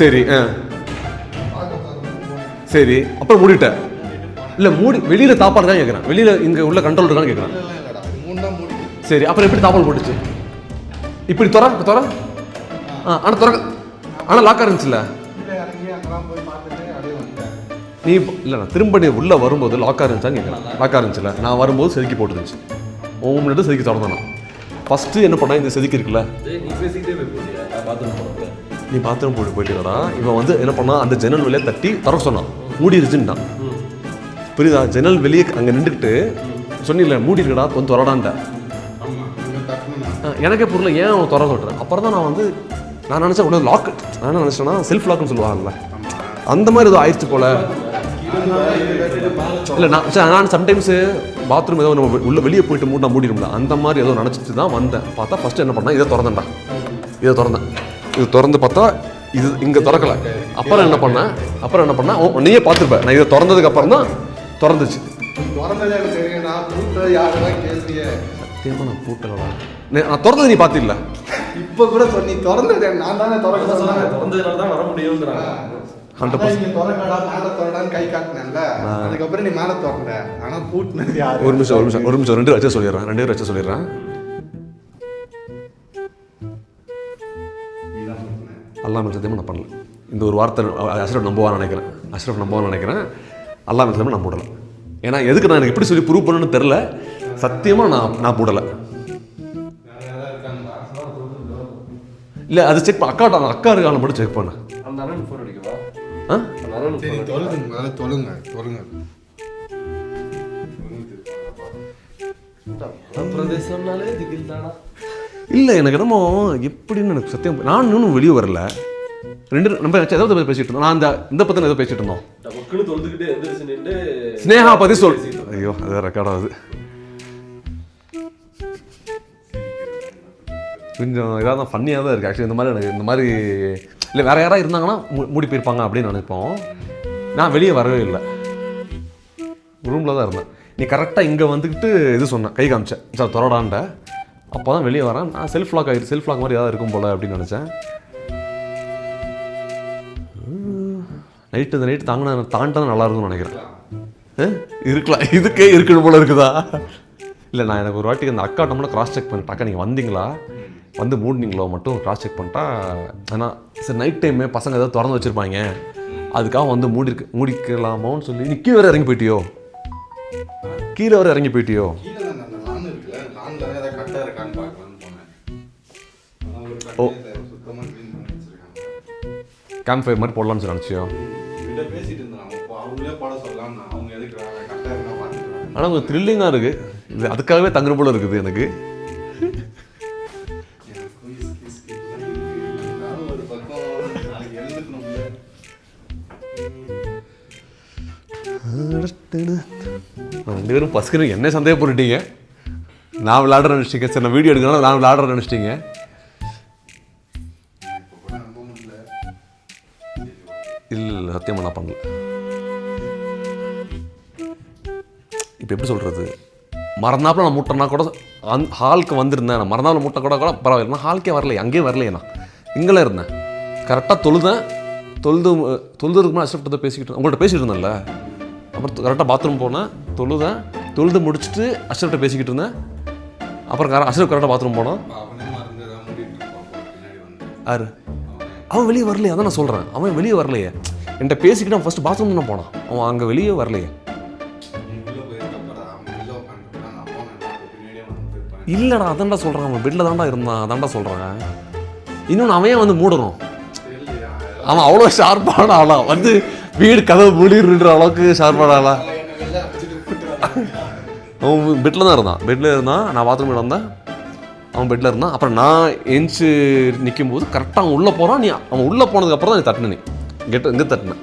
சரி சரி அப்புறம் மூடிட்டேன். இல்லை மூடி வெளியில் தாப்பாடு தான் கேட்குறேன், வெளியில் இங்கே உள்ள கண்ட்ரோல் இருக்கான்னு கேட்குறேன். சரி அப்புறம் எப்படி தாப்பால் போட்டுச்சு? இப்படி தொற ஆனால் ஆனால் லாக்காக இருந்துச்சுல்ல நீ இல்லை. நான் திரும்ப நீ உள்ளே வரும்போது லாக்காக இருந்துச்சான்னு கேட்குறேன். லாக்காக இருந்துச்சுல்ல, நான் வரும்போது செதுக்கி போட்டுருந்துச்சு. உன் முன்னாடி செதுக்கி திறந்தானா ஃபஸ்ட்டு என்ன பண்ணா, இந்த செதுக்கி இருக்குல்ல நீ பாத்ரூம் போயிட்டுடா. இவன் வந்து என்ன பண்ணா, அந்த ஜன்னல் வெளியே தட்டி திறக்க சொன்னான், மூடி இருச்சுட்டான். புரியுதா? ஜன்னல் வெளியே அங்கே நின்றுக்கிட்டு சொன்னில்ல மூடி இருக்கடா வந்து திறடான்ட்ட. எனக்கே புரியல ஏன் அவன் திற சொல்கிறேன். அப்புறம் தான் நான் நினச்சேன் உள்ள லாக். நான் என்ன நினச்சேன்னா செல்ஃப் லாக்னு சொல்லுவாங்கல்ல, அந்த மாதிரி ஏதோ ஆயிடுச்சு போல. இல்லை நான் சம்டைம்ஸு பாத்ரூம் ஏதோ நம்ம உள்ள வெளியே போயிட்டு மூடிடும்ல, அந்த மாதிரி ஏதோ நினச்சிட்டு தான் வந்தேன். பார்த்தா ஃபஸ்ட்டு என்ன பண்ணேன், இதை திறந்தேன்டா. இது திறந்து பார்த்தா இது இங்கே திறக்கலை. அப்புறம் என்ன பண்ணேன் நீயே பார்த்துருப்பேன். நான் இதை திறந்ததுக்கு அப்புறம் தான் திறந்துச்சு. சத்தியமாக நான் பூட்டலடா. நான் திறந்தது நீ பார்த்தில்ல? இப்போ கூட சொன்னி திறந்தது நான் தானே திறக்க சொன்னேன். திறந்ததுனால தான் வர முடியுங்கிறாங்க. 100% திறக்கடா மேலே திறடான்னு கை காட்டினேன்ல, அதுக்கப்புறம் நீ மேலே திறந்த. ஆனால் பூட்டினது யார்? ஒரு நிமிஷம் 2 வச்சு சொல்லிடுறேன். அல்லாஹ் சத்தியமாக நான் பண்ணல. இந்த ஒரு வார்த்தை அஷ்ரஃப் நம்புவான்னு நினைக்கிறேன். அல்லாஹ் சத்தியமாக நான் போடலை. ஏன்னா எதுக்கு நான் எனக்கு எப்படி சொல்லி ப்ரூவ் பண்ணணும்னு தெரில. சத்தியமாக நான் போடலை. இல்லை அது செக் பண்ண அக்கா இருக்கான மட்டும் செக் பண்ண. இல்லை எனக்கு என்னமோ எப்படின்னு எனக்கு சத்தியம். நான் இன்னும் வெளியே வரல. 2 நம்ம ஏதாவது பேசிட்டு இருந்தோம். நான் இந்த பற்றி ஏதோ பேசிட்டு இருந்தோம். ஸ்னேகா பற்றி சொல். ஐயோ அது ரெக்கார்ட் ஆகுது. கொஞ்சம் இதாக தான் ஃபன்னியாக தான் இருக்குது ஆக்சுவலி. இந்த மாதிரி இல்லை வேறு யாராவது இருந்தாங்கன்னா மூடி போயிருப்பாங்க அப்படின்னு நினைப்போம். நான் வெளியே வரவே இல்லை, ரூமில் தான் இருந்தேன். நீ கரெக்டாக இங்கே வந்துக்கிட்டு இது சொன்னேன், கை காமிச்சேன் சார் திறடான்ட்ட. அப்போ தான் வெளியே வரேன். நான் செல்ஃப் லாக் மாதிரி ஏதாவது இருக்கும் போல் அப்படின்னு நினச்சேன். நைட்டு தாண்டா நல்லா இருக்கும்னு நினைக்கிறேன். இருக்கலாம், இதுக்கே இருக்கணும் போல இருக்குதா? இல்லை நான் எனக்கு ஒரு வாட்டிக்கு அந்த அக்கா நம்மள கிராஸ் செக் பண்ணிட்டேன். அக்கா நீங்கள் வந்தீங்களா, வந்து மூடினீங்களோ மட்டும் கிராஸ் செக் பண்ணிட்டா. ஆனால் சரி நைட் டைமு பசங்க ஏதாவது திறந்து வச்சுருப்பாங்க, அதுக்காக வந்து மூடிக்கலாமோன்னு சொல்லி. நீ கீழே வர இறங்கி போயிட்டியோ? ஓ கேம்ப் ஃபயர் மாதிரி போடலான்னு சொல்லி நினச்சியோ? ஆனால் கொஞ்சம் த்ரில்லிங்காக இருக்குது. இது அதுக்காகவே தங்குற போல இருக்குது எனக்கு. ரெண்டு பேரும் பசங்க என்ன சந்தேகப்பட்டுட்டீங்க. நான் விளையாடுற நினச்சிட்டீங்க. சரி நான் வீடியோ எடுக்கணும், நான் விளையாடுற நினச்சிட்டீங்க. இல்லை சத்தியமாக நான் பண்ணல. இப்போ எப்படி சொல்கிறது, மறந்தாப்புல நான் மூட்டேன்னா கூட ஹாலுக்கு வந்திருந்தேன். நான் மறந்தாப்புல மூட்டை கூட பரவாயில்ல. நான் ஹாலுக்கே வரலையே, அங்கேயே வரலையே. நான் இங்கெல்லாம் இருந்தேன். கரெக்டாக தொழுதுக்கு மேலே அஷ்ரஃப்ட்ட தான் பேசிக்கிட்டு உங்கள்கிட்ட பேசிகிட்டு இருந்தேன்ல. அப்புறம் கரெக்டாக பாத்ரூம் போனேன், தொழுது முடிச்சுட்டு அஷ்ரஃப்ட்ட பேசிக்கிட்டு இருந்தேன். அப்புறம் அஷ்ரஃப் கரெக்டாக பாத்ரூம் போனான். யாரு? அவன் வெளியே வரலையே. அதான் நான் சொல்கிறேன், அவன் வெளியே வரலையே. என்கிட்ட பேசிக்கிட்டு அவன் ஃபஸ்ட்டு பாத்ரூம் தான் போனான். அவன் அங்கே வெளியே வரலையே. இல்லைடா அதான்டா சொல்கிறேன், அவன் பெட்டில் தான்டா இருந்தான். அதான்டா சொல்கிறேன். இன்னொன்று அவன் வந்து மூடணும். அவன் அவ்வளோ ஷார்ப்பான ஆளா, வந்து வீடு கதவு மூடிடுற அளவுக்கு ஷார்ப்பான ஆளா. அவன் பெட்டில் தான் இருந்தான். நான் பாத்ரூம் வந்தேன், அவன் பெட்டில் இருந்தான். அப்புறம் நான் எஞ்சி நிற்கும் போது கரெக்டாக அவன் உள்ளே போகிறான். அவன் உள்ளே போனதுக்கப்புறம் தான் நீ தட்டின. இங்கே தட்டினேன்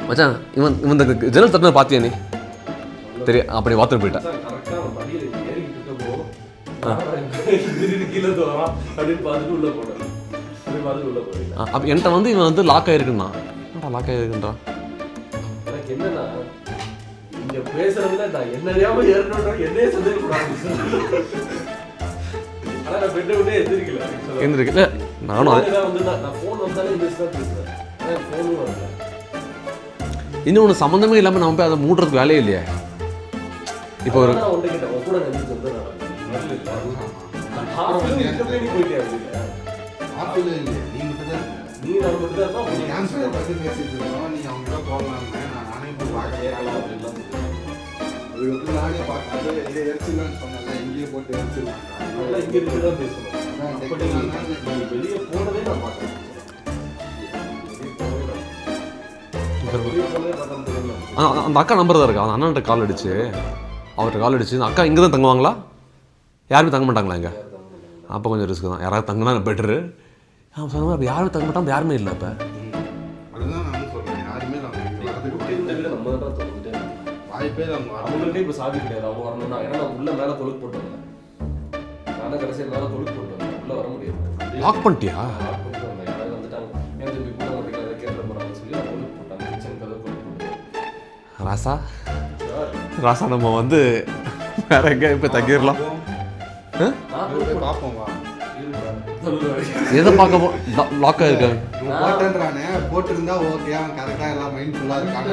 மச்சான். இவன் இந்த ஜன்னல் தட்டின பார்த்தியா நீ? தெரியும். அப்படி பாத்ரூம் போயிட்டேன். திடீர்னு கீழே தோறான் அப்படின்னு பார்த்துட்டு உள்ள போனேன். அப்படி பார்த்துட்டு உள்ள போயிட்டேன். அப்போ என்கிட்ட வந்து இவன் வந்து லாக் ஆகிருக்குண்ணா. என்னடா லாக் ஆகிருக்குன்றா? எனக்கு என்னன்னா இங்க பேசுறதுல நான் என்ன அறியாம ஏறணும் என்னையே சந்தேகப்படாது. ஆனா நான் பெட்டை விட்டே எந்திரிக்கல. எந்திரிக்கல. நானும் அது வந்து நான் ஃபோன் வந்தாலே பேசுறேன். ஆனா ஃபோனும் வரல. இன்னொன்று சம்மந்தமே இல்லாமல் நம்ம போய் அதை மூடுறதுக்கு வேலையே இல்லையே. இப்போ ஒரு ஒன்று கிட்ட கூட நினைச்சு வந்து போயிட்டே ஆப்பிள் இல்லை நீ மட்டும் தான் நீ நான் மட்டும் தான் கேன்சல் பற்றி பேசிட்டு இருக்கோம். நீ அவங்க போடலான்னு நானே இப்போ பார்க்கலாம். அது வந்து நானே பார்க்காது இதை எரிச்சிடலான்னு சொன்னல. இங்கேயே போட்டு எரிச்சிடலாம். இங்க இருந்து தான் பேசணும். நீ வெளியே போனதே நான் பார்த்தேன். அந்த அக்கா நம்பர் தான் இருக்கா. அந்த அண்ணன்ட்ட கால் அடிச்சு அவர்கிட்ட கால் அடிச்சு அந்த அக்கா இங்கே தான் தங்குவாங்களா? யாருமே தங்க மாட்டாங்களா இங்கே? அப்போ கொஞ்சம் ரிஸ்க் தான். யாராவது தங்கினா பெட்ரு. சொன்னாங்க அப்போ யாருமே தங்க மாட்டாங்க. யாருமே இல்லை இப்போ. அதுதான் நான் சொல்கிறேன். யாருமே நம்ம தான் தோணுது. வாய்ப்பே அவங்க அவங்கள்ட்டே இப்போ சாவி கிடையாது. அவங்க வரணும்னா ஏன்னா நான் உள்ள மேலே கொழுக்கு போட்டுருந்தேன். நான் கடைசியில் மேலே கொழுக்கு போட்டுருந்தேன். உள்ள வர முடியாது. லாக் பண்ணிட்டியா? யாராவது வந்துட்டாங்க ஏன் திரும்பி கூட மாட்டேங்க அதை கேட்டு போகிறாங்கன்னு சொல்லி அவங்க கொழுக்கு போட்டாங்க. கிச்சன் கதை கொழுக்கு போட்டாங்க. ராசா ராசா நம்ம வந்து வேற எங்கே இப்போ தங்கிடலாம்? பார்ப்போம் வா. எதை பார்க்க லாக் ஆகிருக்க? போட்டேன்றானே போட்டிருந்தா ஓகே. அவன் கரெக்டாக எல்லாம் மைண்ட்ஃபுல்லாக இருக்காங்க.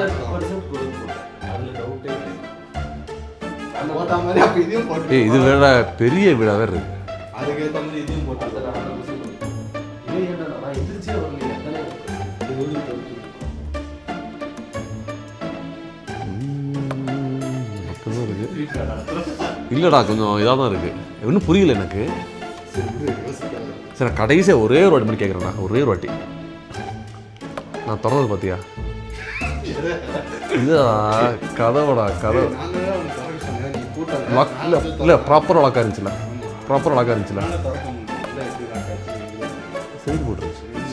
போட்ட மாதிரி அப்போ இதையும் போட்டு இது வேற பெரிய வீடாக வேறு இருக்கு. அதுக்கேற்ற மாதிரி இதையும் போட்டு நான் எந்திரிச்சே வரலையே. இல்லைடா கொஞ்சம் இதாக தான் இருக்குது. இன்னும் புரியல எனக்கு. சரி நான் கடைசியாக ஒரே ஒரு வாட்டி மட்டும் கேட்குறேண்ணா. ஒரே ஒரு வாட்டி நான் திறந்தது பார்த்தியா? இதா கதவடா கதவு லாக் இல்லை இல்லை ப்ராப்பராக லாக்காக இருந்துச்சுல. ப்ராப்பராக லாக்காக இருந்துச்சுல.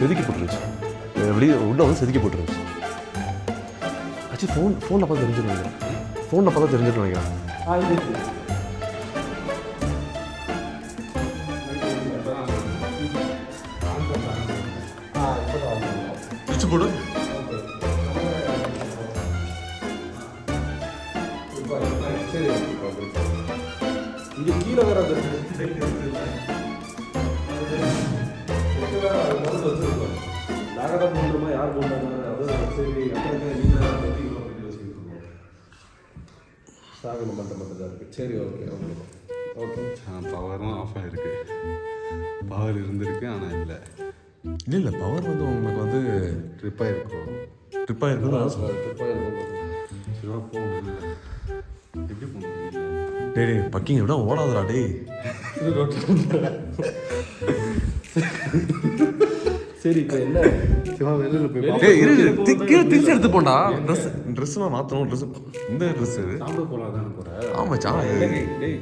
செதுக்கி போட்டுருந்துச்சு. வெளியே உள்ள வந்து செதுக்கி போட்டுருந்துச்சு. ஆக்சுவலி ஃபோனில் பார்த்து தெரிஞ்சுட்டு நினைக்கிறேன். ஃபோனில் பார்த்தா தெரிஞ்சுட்டு நினைக்கிறேன். போடு. இங்க கீழே வேற நாகதா போன்றமா யார் போன்றாங்க? சரி சாகனம் பண்ணுற மட்டும் தான் இருக்கு. சரி ஓகே ஓகே ஓகே. பவரும் ஆஃப் ஆகிருக்கு. பவர் இருந்திருக்கு ஆனால் இல்லை. இல்லை பவர் வந்து உங்களுக்கு வந்து ட்ரிப் ஆகிருக்கும். ட்ரிப் ஆகிருக்குன்னு எப்படி போகணும்? டேய் பக்கிங் விட ஓடாதடா டேய். சரி இப்போ என்ன வெளியில் போய் திங்ஸ் எடுத்து போண்டா. ட்ரெஸ்லாம் மாற்றணும். ட்ரெஸ் இந்த ட்ரெஸ் சாப்பிட போகலாம் தானே போகிறேன். ஆமாச்சா. டேய்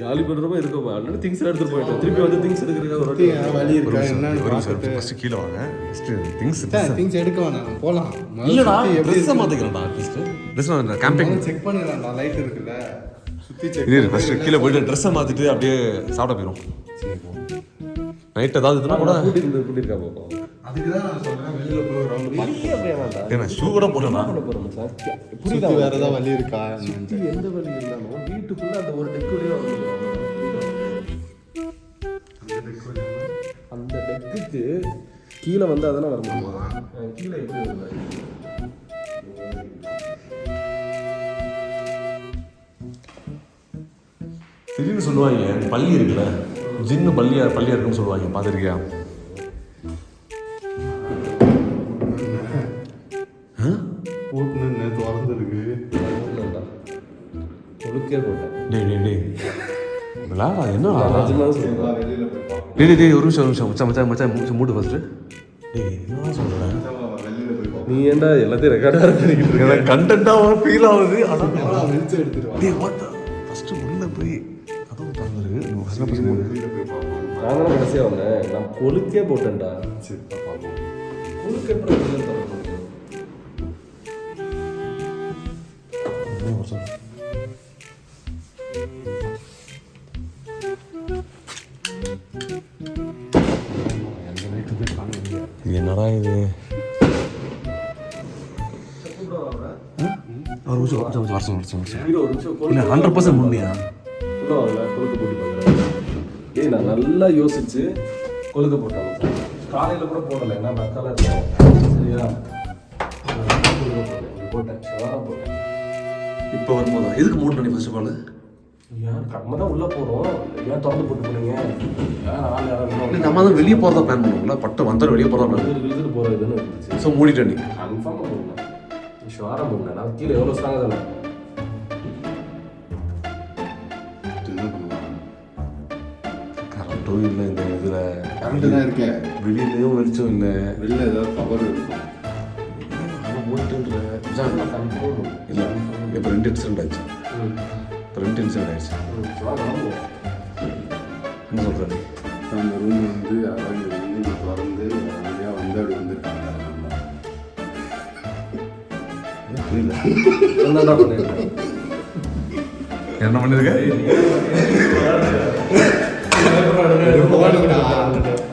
காலி பண்ணுறப்ப இருக்கோம். ஆல்ரெடி திங்ஸ் எடுத்துட்டு போயிட்டோம். திருப்பி வந்து திங்ஸ் எடுக்கிறதுக்காக ஒரு வழி இருக்கா என்னன்னு ஃபஸ்ட்டு கீழே வாங்க. ஃபஸ்ட்டு திங்ஸ் எடுக்க வேணாம் போகலாம். இல்லைடா ட்ரெஸ்ஸை மாற்றிக்கிறேன்டா. ஃபஸ்ட்டு ட்ரெஸ் கேம்பிங் செக் பண்ணிடலாம்டா. லைட் இருக்குல்ல சுற்றி செக் இது ஃபஸ்ட்டு கீழே போயிட்டு ட்ரெஸ்ஸை மாற்றிட்டு அப்படியே சாப்பிட போயிடும். நைட் ஏதாவது இதுனா கூட கூட்டியிருக்கா போகும். அதுக்கு தான் நான் சொல்கிறேன் வெளியில் போய் ஒரு ரவுண்டு பார்த்து ஏன்னா ஷூ கூட போட்டேன்னா புரியுதா? வேறு ஏதாவது வழி இருக்கா? எந்த வழி இருந்தாலும் வீட்டுக்குள்ள அந்த ஒரு டெக்குலேயே அந்த டெக்குக்கு கீழே வந்து அதெல்லாம் வர முடியும். கீழே எப்படி வருது? திடீர்னு சொல்லுவாங்க பள்ளி இருக்குல்ல, ஜின்னு பள்ளியா இருக்குன்னு சொல்லுவாங்க. பார்த்துருக்கியா? போட்டு நேற்று திறந்துருக்கு. கொழுக்கே போட்டேன். டேய் விளாடா என்ன வெளியில் போய் பார்ப்போம். டேய் ஒரு நிமிஷம் மச்சான் மூட்டு ஃபஸ்ட்டு. டேய் என்ன சொல்கிறேன்? வெளியில் போய் பார்ப்போம். நீ ஏன்டா எல்லாத்தையும் ரெக்கார்டாக பண்ணிக்கிட்டு இருக்க? எனக்கு கண்டென்ட்டாக ஃபீல் ஆகுது. ஆனால் வெளிச்சு எடுத்துருவாங்க. டேய் பார்த்தா ஃபஸ்ட்டு உள்ளே போய் கதவு திறந்துருக்கு. வெளியில் போய் பார்ப்போம். நான் தான் கடைசியாக வந்தேன். நான் கொழுக்கே போட்டேன்டா. சரி பார்ப்போம். கொழுக்கு எப்படி வெளியில் தர முடியும்? என்னடா இது? ஒரு நிமிஷம் இல்லை 100% உண்மையா கொழுக்க போட்டு பார்க்குறேன். ஏய் நான் நல்லா யோசிச்சு கொழுக்க போட்டாங்க சார். காலையில் கூட போடலை, ஏன்னா மக்கால இருக்கேன். சரியா போட்டேன், ஷவராக போட்டேன். இப்போ வரும்போதா எதுக்கு மூணு மணி ஃபர்ஸ்ட் ஆஃப் ஆல்? ஏன் நம்ம தான் உள்ளே போகிறோம், ஏன் திறந்து போட்டு போனீங்க? ஏன் ஆள் யாரும் நம்ம தான் வெளியே போகிறதா பிளான் பண்ணுவோம்ல, பட்டு வந்தாலும் வெளியே போகிறதா பிளான் இழுத்துட்டு போகிறதுன்னு இருந்துச்சு. ஸோ மூடிட்டேன். நீ கன்ஃபார்மாக போடணும், ஷவராக போடணும். நான் கீழே எவ்வளோ ஸ்ட்ராங்காக தானே கரண்ட்டும் இல்லை இந்த இதில், கரண்ட் தான் இருக்கேன். வெளியிலையும் வெளிச்சம் இல்லை. வெளில ஏதாவது பவர் இருக்கும். ஆனால் மூடிட்டுன்ற இல்லை. இப்போ 2 இன்சிடென்ட் ஆச்சு. இப்போ 2 இன்சிடென்ட் ஆயிடுச்சு. என்ன சொல்கிறேன்? அந்த ரூம் வந்து அதான் வந்து திறந்து வழியாக வந்து அப்படி வந்துருக்காங்க. புரியல என்ன பண்ணிருக்கேன்? என்ன பண்ணிருக்க?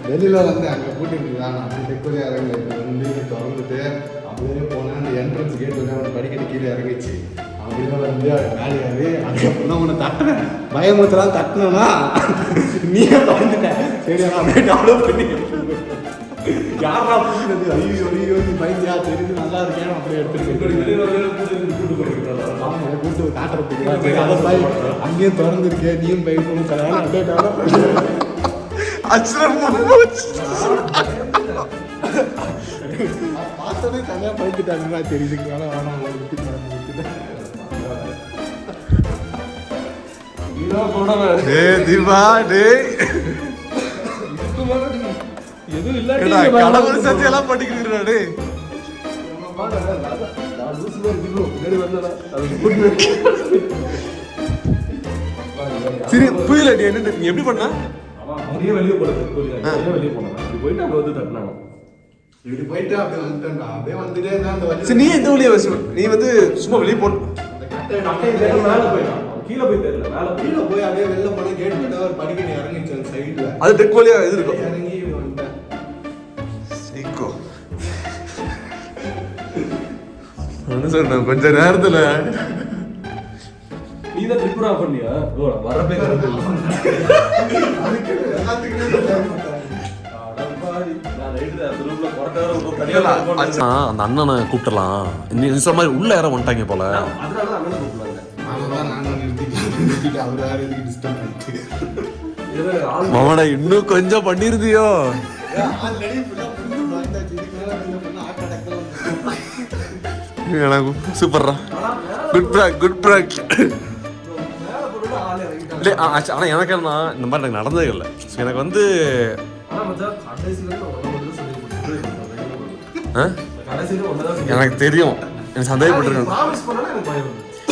வெளியில வந்து அங்கே கூட்டிட்டு அப்படி டெக்கோரி இறங்கி வந்து திறந்துட்டு அப்படியே போனேன். அந்த என்ட்ரன்ஸ் கேட் வந்து அவனை படிக்கட்டு கீழே இறங்கிச்சு. அப்படிதான் வந்து வேலையாரு. அதுக்கப்புறம் தான் உன்னை தட்டினேன், பயமுத்தலாம் தட்டினா நீயே வந்துட்டேன். சரி நான் அப்படியே டெவலப் பண்ணி யாரா புரியுது? ஐயோ ஐயோ நீ பயந்தியா தெரியுது நல்லா இருக்கேன் அப்படியே கூட்டு காட்டுறதுக்கு அதை பாய் அங்கேயும் திறந்துருக்கேன். நீயும் பயப்படும் கல்யாணம் அப்படியே டெவலப் பண்ணி பார்த்தோன்னே தனியாக பயந்துட்டாங்கன்னா தெரியுதுக்கு வேலை வேணாம். எதுவும் இல்லை, கடவுள் சத்தியெல்லாம் படிக்கிறீங்களா? சரி புரியல, என்ன நீ எப்படி பண்ண? அப்படியே வெளியே போனது, வெளியே போனேன். இப்படி போயிட்டு அங்கே வந்து தட்டினாங்க. இப்படி போயிட்டு அப்படியே வந்துட்டேன்டா. அப்படியே வந்துட்டே இருந்தா அந்த வழி. சரி நீ எந்த வழியா நீ வந்து சும்மா வெளியே போன? மேலே போயிட்டான், கீழே போய் தெரியல. மேலே கீழே போய் அப்படியே வெளில போன கேட் கிட்ட ஒரு படிக்கட்டு இறங்கிச்சு அந்த சைடுல. அது டெக் வழியா இது இருக்கும். இறங்கி வந்துட்டேன். சீக்கோ என்ன சொல்றேன், கொஞ்ச நேரத்துல நீ தான் ட்ரிப்பர் ஆஃப் பண்ணியா? ஓ வரப்பே அதுக்கு எல்லாத்துக்குமே அந்த அண்ணனை கூப்பிடலாம். நீ சொன்ன மாதிரி உள்ள யாரும் வந்துட்டாங்க போல. அதனால அண்ணனை கூப்பிடலாங்க. நானும் நிறுத்திட்டு அவர் வேற எதுக்கு டிஸ்டர்ப் பண்ணிட்டு மாமனா இன்னும் கொஞ்சம் பண்ணிருந்தியோ. சூப்பர்ரா, குட் பிராக், குட் பிராக். இல்லை ஆனால் எனக்கு என்ன, இந்த மாதிரி எனக்கு நடந்ததே இல்லை. எனக்கு வந்து எனக்கு தெரியும், எனக்கு சந்தேகப்பட்டிருக்கேன்.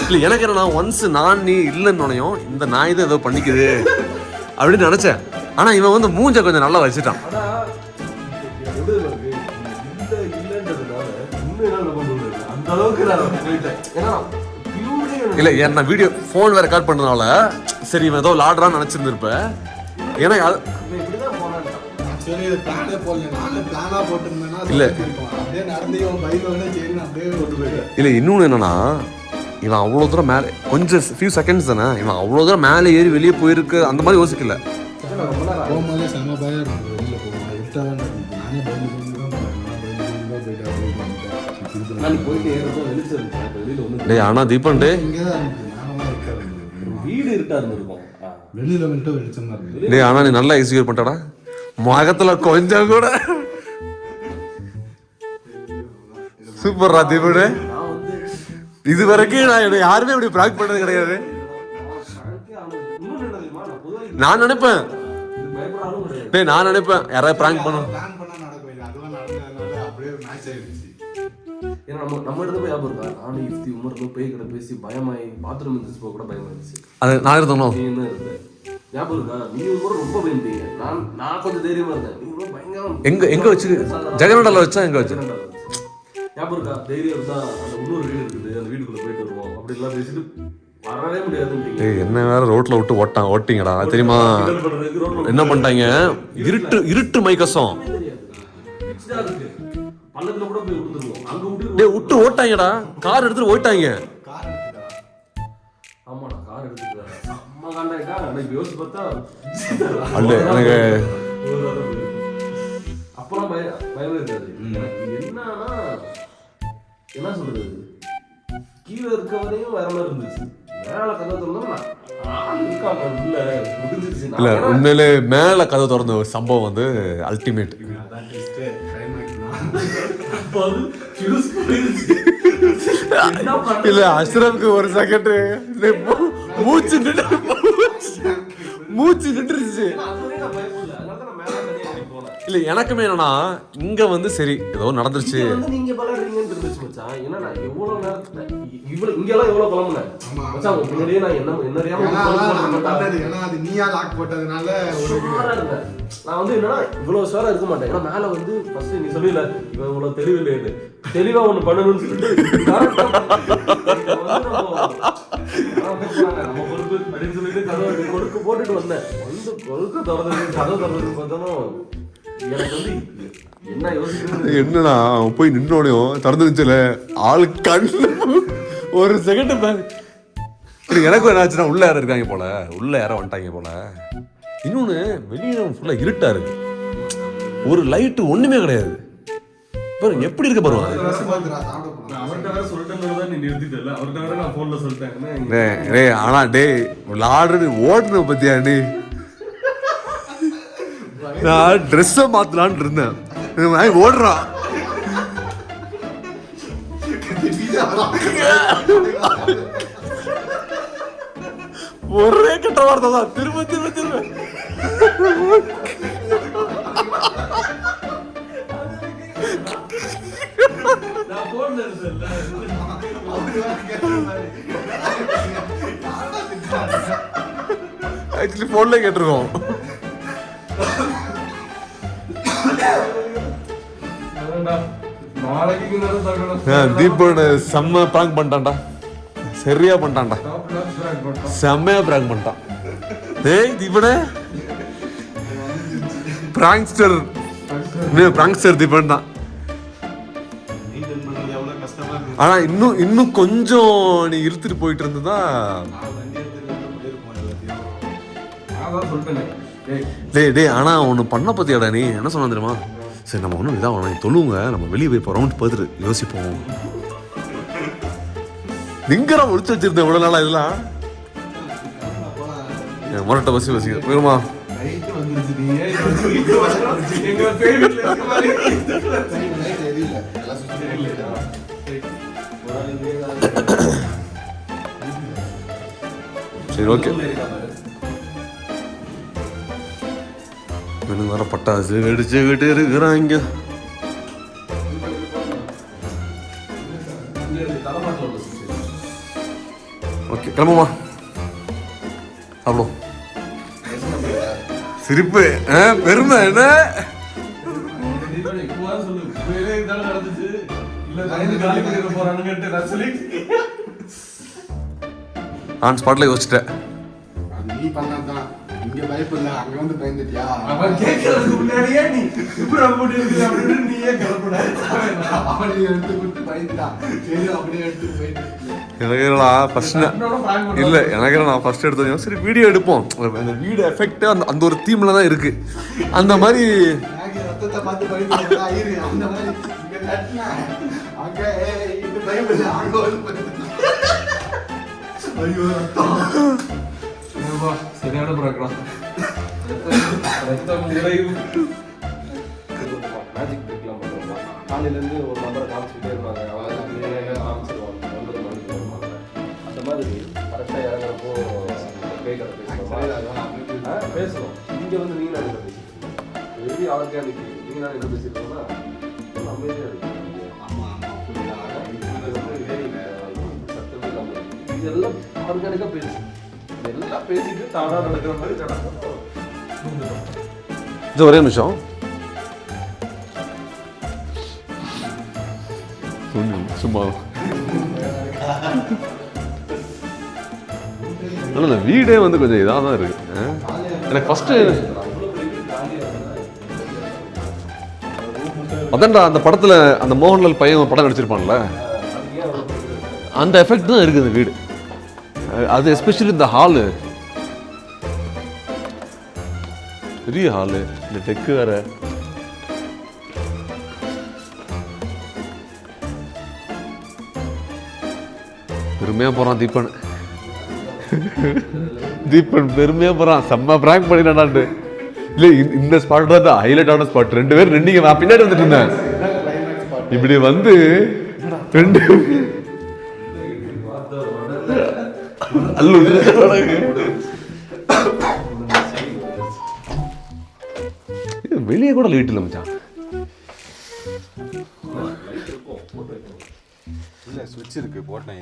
இல்லை எனக்கு என்னன்னா, ஒன்ஸ் நான் நீ இல்லைன்னு இந்த நாய் தான் ஏதோ பண்ணிக்குது அப்படின்னு நினைச்சேன். ஆனா இவன் வந்து மூஞ்ச கொஞ்சம் நல்லா வச்சுட்டான். இல்ல என்ன வீடியோ போன்ல ரெக்கார்ட் பண்றதுனால சரி இவன் ஏதோ லாடுறான்னு நினைச்சிருந்திருப்ப. ஏன்னா இல்ல இல்ல இன்னொன்னு என்னன்னா, இவன் அவ்வளோ தூரம் மேலே கொஞ்சம் ஃபியூ செகண்ட்ஸ் தானே, இவன் அவ்வளோ தூரம் மேலே ஏறி வெளியே போயிருக்கு அந்த மாதிரி யோசிக்கல. ஆனா தீபன் வீடு இருட்டா இருந்திருக்கும், வெளியில வந்துட்டு வெளிச்சமா இருக்கு. டேய் ஆனா நீ நல்லா எக்ஸிக்யூட் பண்ணிட்டடா, முகத்துல கொஞ்சம் கூட. சூப்பர்ரா தீபன். இது வரைக்கும் நான் யாருமே இப்படி பிராங்க் பண்ணது கிடையாது. நான் நினைப்பேன் டேய், நான் நினைப்பேன் யாராவது பிராங்க் பண்ணணும். ஏன்னா நம்ம இடத்துல போய் ஞாபகம் இருக்கா, நானும் யுக்தி உமர் பேய் கிட்ட பேசி பயமாயி பாத்ரூம் இருந்துச்சு போக கூட பயமா இருந்துச்சு. அது நான் இருந்தோம். நீ என்ன இருந்த ஞாபகம் இருக்கா? நீ கூட ரொம்ப பயந்தீங்க, நான் கொஞ்சம் தைரியமா இருந்தேன். நீ கூட பயங்கரம். எங்க வச்சு ஜெகனடால வச்சா எங்க வச்சு ஞாபகம் இருக்கா? தைரியம் இருந்தா அந்த இன்னொரு வீடு இருக்குது, அந்த வீட்டுக்குள்ள போயிட்டு வருவோம் அப்படி எல்லாம் பேசிட்டு வரவே முடியாது. என்ன வேற ரோட்ல விட்டு ஓட்டிங்கடா தெரியுமா? என்ன பண்ணிட்டாங்க, இருட்டு மயக்கசம் ஃபிக்ஸ்டா இருக்கு. பள்ளத்துல கூட போய் விட்டுருவோம். அங்க விட்டு டேய் விட்டு ஓட்டாங்கடா, கார் எடுத்துட்டு ஓட்டாங்க. ஆமாடா கார் எடுத்துட்டு அம்மா காண்டாயிட்டா. எனக்கு யோசிச்சு பார்த்தா அல்ல எனக்கு அப்பெல்லாம் பயமே இருக்காது. எனக்கு என்னன்னா என்ன சொல்றது, கீழே இருக்க வரையும் வேற மாதிரி இருந்துச்சு. மேல கதை திறந்தோம்னா இருக்காங்க உள்ள முடிஞ்சிருச்சு. இல்ல உண்மையிலே மேல கதை திறந்த ஒரு சம்பவம் வந்து அல்டிமேட். இல்ல அஷ்ரஃப்க்கு ஒரு செகண்ட் மூச்சு நின்றுச்சு. இல்ல எனக்குமே என்னன்னா இங்க வந்து சரி ஏதோ நடந்துருச்சு. நீங்க பலறீங்கன்னு இருந்துச்சு மச்சான். ஏன்னா நான் எவ்வளவு நேரத்துல இவ்வளவு இங்க எல்லாம் எவ்வளவு கிளம்புனேன் மச்சான். முன்னாடியே நான் ஏன்னா அது நீயா லாக் போட்டதுனால ஒரு நான் வந்து என்னன்னா இவ்வளவு ஷோரா இருக்க மாட்டேன். ஏன்னா மேல வந்து ஃபர்ஸ்ட் நீ சொல்லல இவன் இவ்வளவு தெளிவில்லைன்னு, தெளிவா ஒண்ணு பண்ணணும்னு சொல்லிட்டு நம்ம பொறுப்பு அப்படின்னு சொல்லிட்டு கதவை கொடுக்க போட்டுட்டு வந்தேன். வந்து கொடுக்க திறந்து கதவை திறந்து பார்த்தோம். எனக்கு வந்து என்ன யோசிக்கிறது என்னன்னா அவன் போய் நின்னோடையும் திறந்துருச்சுல ஆளு கண்ணு ஒரு செகண்ட் எனக்கும் என்ன ஆச்சுன்னா உள்ள யாரும் இருக்காங்க போல, உள்ள யாரும் வந்துட்டாங்க போல. இன்னொன்னு வெளியே ஃபுல்லா இருட்டா இருக்கு, ஒரு லைட்டு ஒண்ணுமே கிடையாது. பாருங்க எப்படி இருக்க பாருவாங்க. அவர்கிட்ட வேற சொல்லிட்டேன் நீ நிறுத்திட்டல, அவர்கிட்ட வேற நான் போன்ல சொல்லிட்டேன். டேய் ஆனா டேய் விளாடுறது ஓடுன பத்தியா டே, நான் ட்ரெஸ்ஸை மாத்தலான்னு இருந்தேன் ஓடுறான். ஒரே கெட்ட வார்த்தை தான் திரும்ப திரும்ப திரும்ப. ஆக்சுவலி போன்ல கேட்டிருக்கோம். தீபோட செம்ம பிராங்க் பண்ணிட்டான்டா, சரியா பண்ணிட்டான்டா, செம்மையா பிராங்க் பண்ணிட்டான். டேய் தீபன பிராங்க்ஸ்டர், பிராங்க்ஸ்டர் தீபன் தான். ஆனா இன்னும் கொஞ்சம் நீ இழுத்துட்டு போயிட்டு இருந்ததா. டேய் ஆனா ஒண்ணு பண்ண பத்தியாடா நீ என்ன சொன்ன தெரியுமா? சரி நம்ம ஒன்றும் இதாக தொழுவுங்க, நம்ம வெளியே போய் இப்போ ரவுண்ட் பார்த்துட்டு யோசிப்போம். நிங்கரா ஒழிச்சு வச்சிருந்தேன் இவ்வளோ நாளா. இதெல்லாம் முரட்டை பசி வசிக்க போயிருமா? சரி ஓகே. எனக்கு வர பட்டாசு வெடிச்சு விட்டு இருக்கிறாங்க. ஓகே கிளம்புமா சாப்பிடும். சிரிப்பு பெருமை என்ன ஆன் ஸ்பாட்ல யோசிச்சிட்டேன். நீ பண்ணாதான் இங்க பயப்படல, அங்க வந்து பயந்துட்டியா? அவன் கேட்கறதுக்கு முன்னாடியே நீ இப்படி அப்படி இருக்கு அப்படின்னு நீயே கிளம்புட. அவன் எடுத்து கொடுத்து பயந்துட்டான். சரி அப்படியே எடுத்து போயிட்டு எனக்கு இல்லை எனக்கு நான் ஃபர்ஸ்ட் எடுத்தோம் சரி வீடியோ எடுப்போம், அந்த வீடியோ எஃபெக்ட் அந்த ஒரு தீம்ல தான் இருக்கு. அந்த மாதிரி ரத்தத்தை பார்த்து பயந்து அந்த மாதிரி இங்க தட்டினா அங்க இது பயப்படல, அங்க வந்து ஐயோ ரத்தம் சரியான ப்ரோக்ராம். மேஜிக் ட்ரிக்லாம் பண்ணுவாங்க. காலையிலேருந்து ஒரு நம்பரை காமிச்சிக்கிட்டே இருப்பாங்க. காமிச்சிருவாங்க 9 மணிக்கு வருவாங்க. அந்த மாதிரி கரெக்டாக இறங்குறப்போ பேய் கதை பேசணும். இங்கே வந்து நீங்கள் நான் என்ன பேசிட்டு எப்படி ஆர்கானிக் நீங்கள் நான் என்ன பேசியிருக்கோம்னா அமைதியாக இருக்கு. இதெல்லாம் ஆர்கானிக்காக பேசு, இதெல்லாம் பேசிட்டு தானாக நடக்கிற மாதிரி இது ஒரே நிமிஷம் சும்மா. ஆனால் இந்த வீடே வந்து கொஞ்சம் இதாக தான் இருக்கு. எனக்கு ஃபஸ்ட்டு அதான்டா அந்த படத்தில் அந்த மோகன்லால் பையன் ஒரு படம் நடிச்சிருப்பான்ல, அந்த எஃபெக்ட் தான் இருக்குது இந்த வீடு. அது எஸ்பெஷலி இந்த ஹாலு, பெரிய ஹாலு, இந்த டெக்கு வேற. பெருமையா போறான் தீபன். தீபன் பெருமையா போறான், செம்ம பிராங்க் பண்ணிடான்ட்டு. இல்ல இந்த ஸ்பாட் தான் ஹைலைட்டான ஸ்பாட். 2 பேர் நின்னீங்க, நான் பின்னாடி வந்துட்டு இருந்தேன். இப்படி வந்து 2 வெளியே கூட லைட் இல்லை மச்சான். ஸ்விட்ச் இருக்கு, போட்டேன்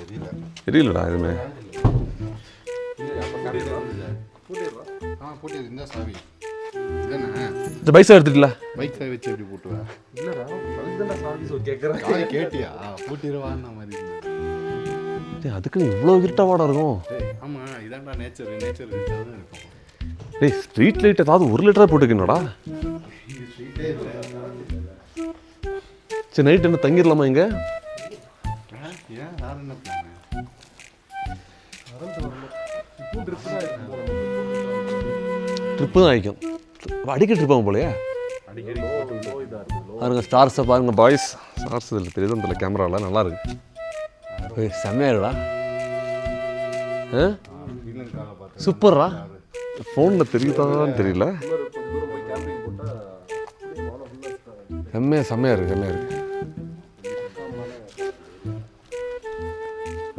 தெரியலடா எதுவுமே. போட்டு இந்த சாவி இதானே இந்த பைசா எடுத்துட்டல, பைக் சாவி வச்சு எப்படி போட்டுவேன்? இல்லடா அதுதான் சாவி சொல் கேக்குறேன். சாவி கேட்டியா? பூட்டிடுவான்னு மாதிரி இருந்தது. அதுக்கு இவ்வளோ இருட்டாவாடா இருக்கும். ஆமா, இதான்டா நேச்சர் இருக்கும். டேய் ஸ்ட்ரீட் லைட் ஏதாவது 1 லிட்டரா போட்டுக்கணும்டா. சரி நைட் என்ன தங்கிடலாமா இங்க? ஏன் வேற என்ன பிளான்? ட்ரிப்பு தான் ஆகிக்கும். அடிக்கடி ட்ரிப் ஆகும் போலையா? பாருங்க ஸ்டார்ஸை பாருங்க பாய்ஸ். ஸ்டார்ஸ் இதில் தெரியுது அந்த கேமராவில் நல்லா இருக்கு. செம்மையாடா, சூப்பர்ரா. ஃபோனில் தெரியுதான்னு தெரியல. செம்மையாக இருக்கு.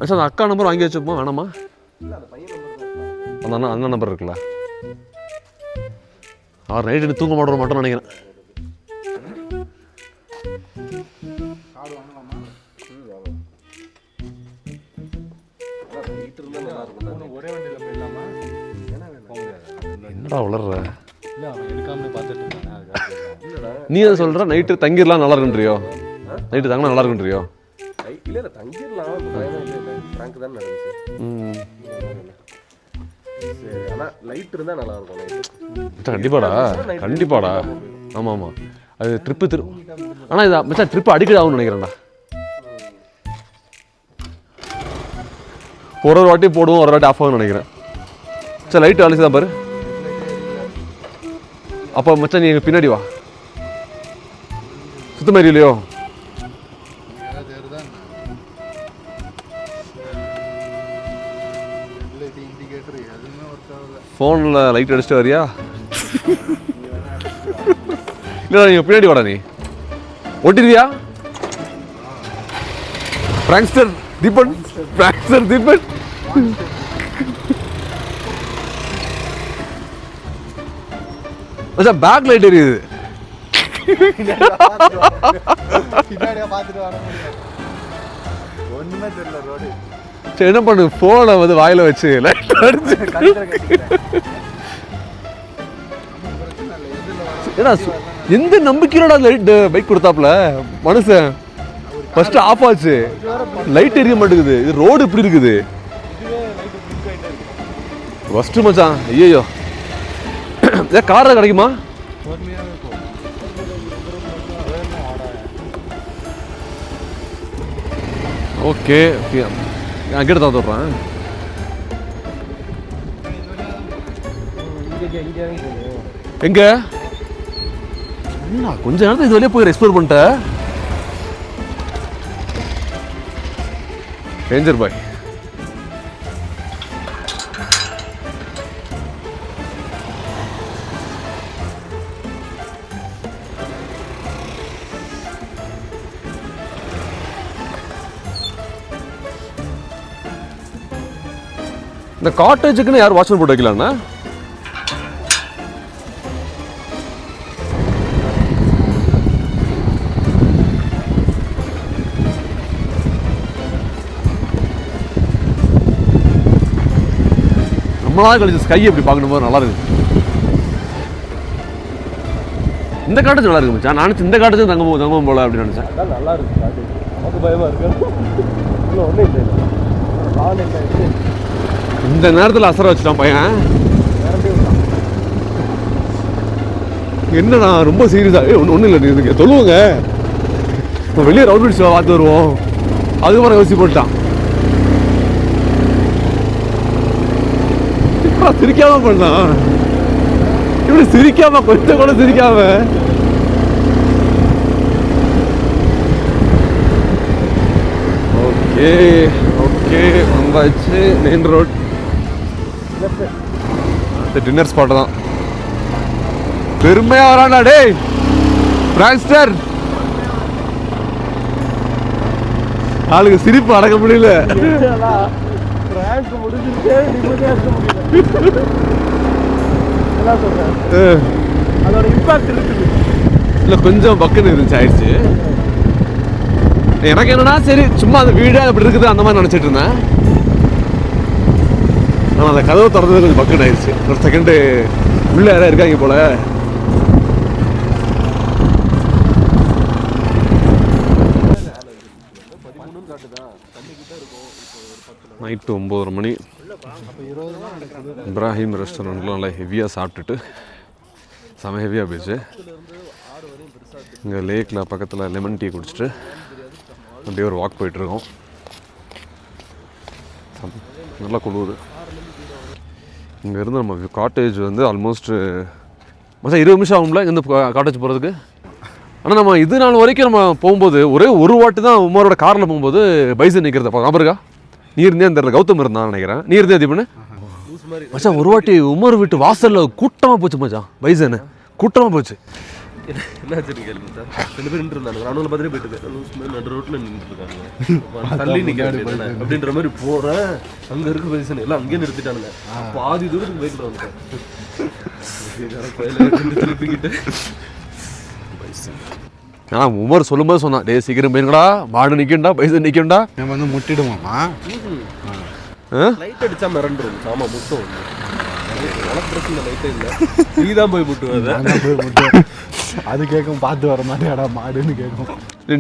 அந்த அக்கா நம்பர் வாங்கி வச்சுப்போம் வேணாமா? அந்த அண்ணன் நம்பர் இருக்குல்ல, அவர் நைட்டு தூங்க மாட்டோம் மட்டும் நினைக்கிறேன். என்னடா வளர்ற நீ அதை சொல்ற? நைட்டு தங்கிடலாம் நல்லா இருக்குன்றியோ? நைட்டு தங்கினா நல்லா இருக்குன்றியோ? இல்ல தங்கிடலாம், பிராங்க் தான் நடந்துச்சு. சரி, ஆனா லைட் இருந்தா நல்லா இருக்கும். கண்டிப்பாடா. ஆமா அது ட்ரிப்பு ஆனா இது மச்சான் ட்ரிப்பு அடிக்கடி ஆகும்னு நினைக்கிறேன்டா. ஒரு வாட்டி போடுவோம், ஒரு வாட்டி ஆஃப் ஆகும்னு நினைக்கிறேன். சரி லைட் அழிச்சுதான் பாரு. அப்போ மச்சான் நீ எங்க பின்னாடி வா. சுத்தமாரி இல்லையோ? ஃபோனில் லைட் அடிச்சுட்டு வரியா? இல்லை நீங்கள் பின்னாடி வாடா. நீ ஓட்டிடுவியா? பிராங்க்ஸ்டர் தீபன். மச்சான் பேக் லைட் எரியுது. ஒண்ணுமே தெரியல ரோடு. சரி என்ன பண்ணு, ஃபோனை வந்து வாயில வச்சு லைட் அடிச்சு. ஏன்னா எந்த நம்பிக்கையோட லைட் பைக் கொடுத்தாப்புல மனுஷன். ஃபர்ஸ்ட் ஆஃப் ஆச்சு, லைட் எரிய மாட்டேங்குது. இது ரோடு இப்படி இருக்குது. ஃபர்ஸ்ட் மச்சான் ஐயோ ஏன் கார் கிடைக்குமா? ஓகே நான் கிட்ட தான் சொல்கிறேன். எங்க கொஞ்ச நேரத்தில் இது வழியாக போய் எக்ஸ்ப்ளோர் பண்ணிட்ட. டேஞ்சர் பாய். இந்த காட்டேஜுக்குன்னு யார் வாட்ச்மேன் போட்டு வைக்கலாம்னா? நம்மளால கழிச்சு ஸ்கை எப்படி பார்க்கணும் போது நல்லா இருக்கு. இந்த காட்டேஜ் நல்லா இருக்கு மச்சான். நான் இந்த காட்டேஜ் தங்கும் போல அப்படின்னு நினைச்சேன். நல்லா இருக்கு காட்டேஜ். நமக்கு பயமா இருக்கு. ஒன்றும் இல்லை. இந்த நேரத்தில் அசர வச்சுட்டான் பையன். என்னண்ணா ரொம்ப சீரியஸாக ஒன்றும் இல்லை நீங்கள் சொல்லுவோங்க வெளியே ரவுண்ட் அடிச்சு பார்த்து வருவோம் அதுக்கப்புறம் யோசிச்சு போட்டான் சிரிக்காம பண்ணான் இப்படி சிரிக்காம கொஞ்சம் கூட சிரிக்காம ஓகே ஓகே வந்தாச்சு மெயின் ரோட் டின்னர் ஸ்பாட் தான் பெருமையா வரானா டேய் பிராங்ஸ்டர் ஆளுக்கு சிரிப்பு அடக்க முடியல அதோட இம்பாக்ட் இருக்குது இல்லை கொஞ்சம் பக்குன்னு இருந்துச்சு ஆயிடுச்சு எனக்கு என்னன்னா சரி சும்மா அந்த வீடு அப்படி இருக்குது அந்த மாதிரி நினச்சிட்டு இருந்தேன் ஆனால் அந்த கதவை திறந்தது கொஞ்சம் பக்குன்னு ஆயிடுச்சு ஒரு செகண்டு உள்ளே யாராவது இருக்காங்க போல நைட்டு 9:30 மணி இப்ராஹிம் ரெஸ்டாரண்ட்டில் நல்லா ஹெவியாக சாப்பிட்டுட்டு செம ஹெவியாக போயிடுச்சு இங்கே லேக்கில் பக்கத்தில் லெமன் டீ குடிச்சிட்டு அப்படியே ஒரு வாக் போயிட்டுருக்கோம் நல்லா குளிருது இங்கேருந்து நம்ம காட்டேஜ் வந்து ஆல்மோஸ்ட்டு மொத்தம் 20 நிமிஷம் ஆகும்ல இங்கேருந்து காட்டேஜ் போகிறதுக்கு ஆனால் நம்ம இது நாள் வரைக்கும் நம்ம போகும்போது ஒரே ஒரு வாட்டி தான் உமரோட காரில் போகும்போது பைசன் நிற்கிறது அப்போ ஞாபகம் இருக்கா நீ இருந்தேன் தெரியல கௌதம் இருந்தான்னு நினைக்கிறேன் நீ இருந்தே தீபனு மச்சான் ஒரு வாட்டி உமர் வீட்டு வாசலில் கூட்டமாக போச்சு மச்சான் பைசனு கூட்டமாக போச்சு என்ன கேள்வி சார் 2 பேர் நின்று இருந்தாங்க அவங்கள பார்த்துட்டு போயிட்டு நடு ரோட்டில் நின்றுருக்காங்க தள்ளி நிற்க அப்படின்ற மாதிரி போகிறேன் அங்கே இருக்க பைசன் எல்லாம் அங்கேயே நிறுத்திட்டானுங்க பாதி தூரத்துக்கு பைக்கில் வந்துட்டேன் திருப்பிக்கிட்டு ஆனால் உமர் சொல்லும்போது சொன்னான் டே சீக்கிரம் போயிருங்கடா மாடு நிற்கண்டா பைசன் நிற்கண்டா நம்ம வந்து முட்டிடுவோமா லைட் அடிச்சா மிரண்டுரும் ஆமா முட்டும் உனக்கு பிரச்சனை லைட்டே இல்லை நீ தான் போய் முட்டுவாத அது கேட்கும் பார்த்து வர மாட்டேடா மாடுன்னு கேட்கும்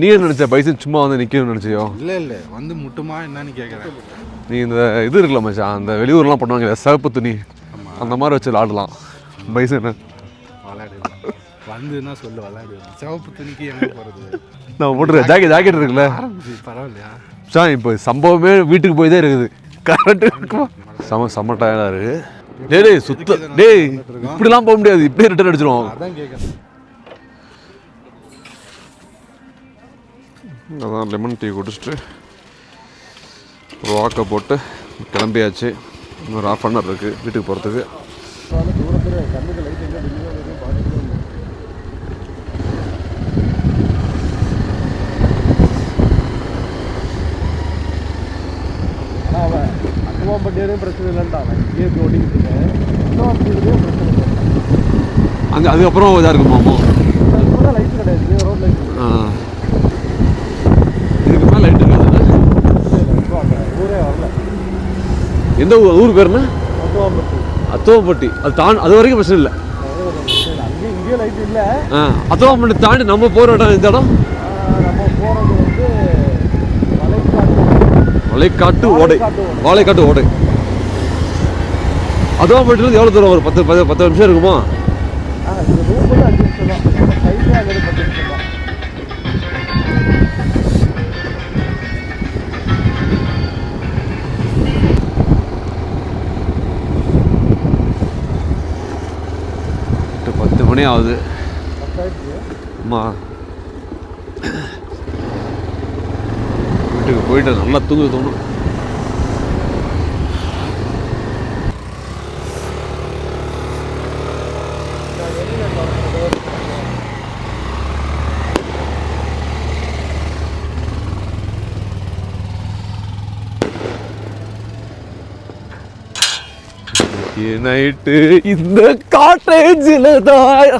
நீ என்ன நினச்ச பைசன் சும்மா வந்து நிற்கணும்னு நினச்சியோ இல்லை வந்து முட்டுமா என்னன்னு கேட்குறேன் நீ இந்த இது இருக்குல்ல மச்சான் அந்த வெளியூர்லாம் பண்ணுவாங்க சிவப்பு துணி அந்த மாதிரி வச்சு விளாடலாம் பைசன் விளையாடுவேன் வந்துன்னா சொல்லு விளையாடுவேன் சிவப்பு துணிக்கு எங்கே போகிறது நான் போட்டுருக்கேன் ஜாக்கெட் இருக்குல்ல பரவாயில்லையா சார் இப்போ சம்பவமே வீட்டுக்கு போய் தான் இருக்குது கரண்ட் இருக்குமா செம்ம டயர்டாக இருக்குது டேய் சுத்த டேய் இப்படிலாம் போக முடியாது இப்படியே ரிட்டர்ன் அடிச்சிருவோம் அதான் கேட்குறேன் அதான் லெமன் டீ குடிச்சிட்டு ஒரு வாக்கை போட்டு கிளம்பியாச்சு இன்னொரு 1/2 hour இருக்குது வீட்டுக்கு போகிறதுக்கு பிரச்சனை இல்லைண்டா இங்கே ஓடிக்கிட்டு இருக்கேன் அங்கே அதுக்கப்புறம் இதாக இருக்குமாமோ லைட் கிடையாது ரோட் லைட் இதுக்கு மேலே லைட் இருக்காது ஊரே வரல எந்த ஊர் பேருன்னா அத்தோவப்பட்டி அது வரைக்கும் பிரச்சனை இல்லை அங்கேயும் இங்கேயும் லைட் இல்லை அத்தோவப்பட்டி தாண்டி நம்ம போகிற இடம் இந்த இடம் நம்ம போகிறது வந்து வாழைக்காட்டு ஓடை அதுவும் போயிட்டு எவ்வளோ தூரம் ஒரு 10 நிமிஷம் இருக்குமா இந்த ரூம் வந்து 5 நிமிஷம் தான் சைட்லேயே அங்கே 10 நிமிஷம் தான் பத்து மணி ஆகுது அம்மா வீட்டுக்கு போயிட்டு நல்லா தூங்க தோணும் நைட்டு இந்த காட்டேஜில் தான்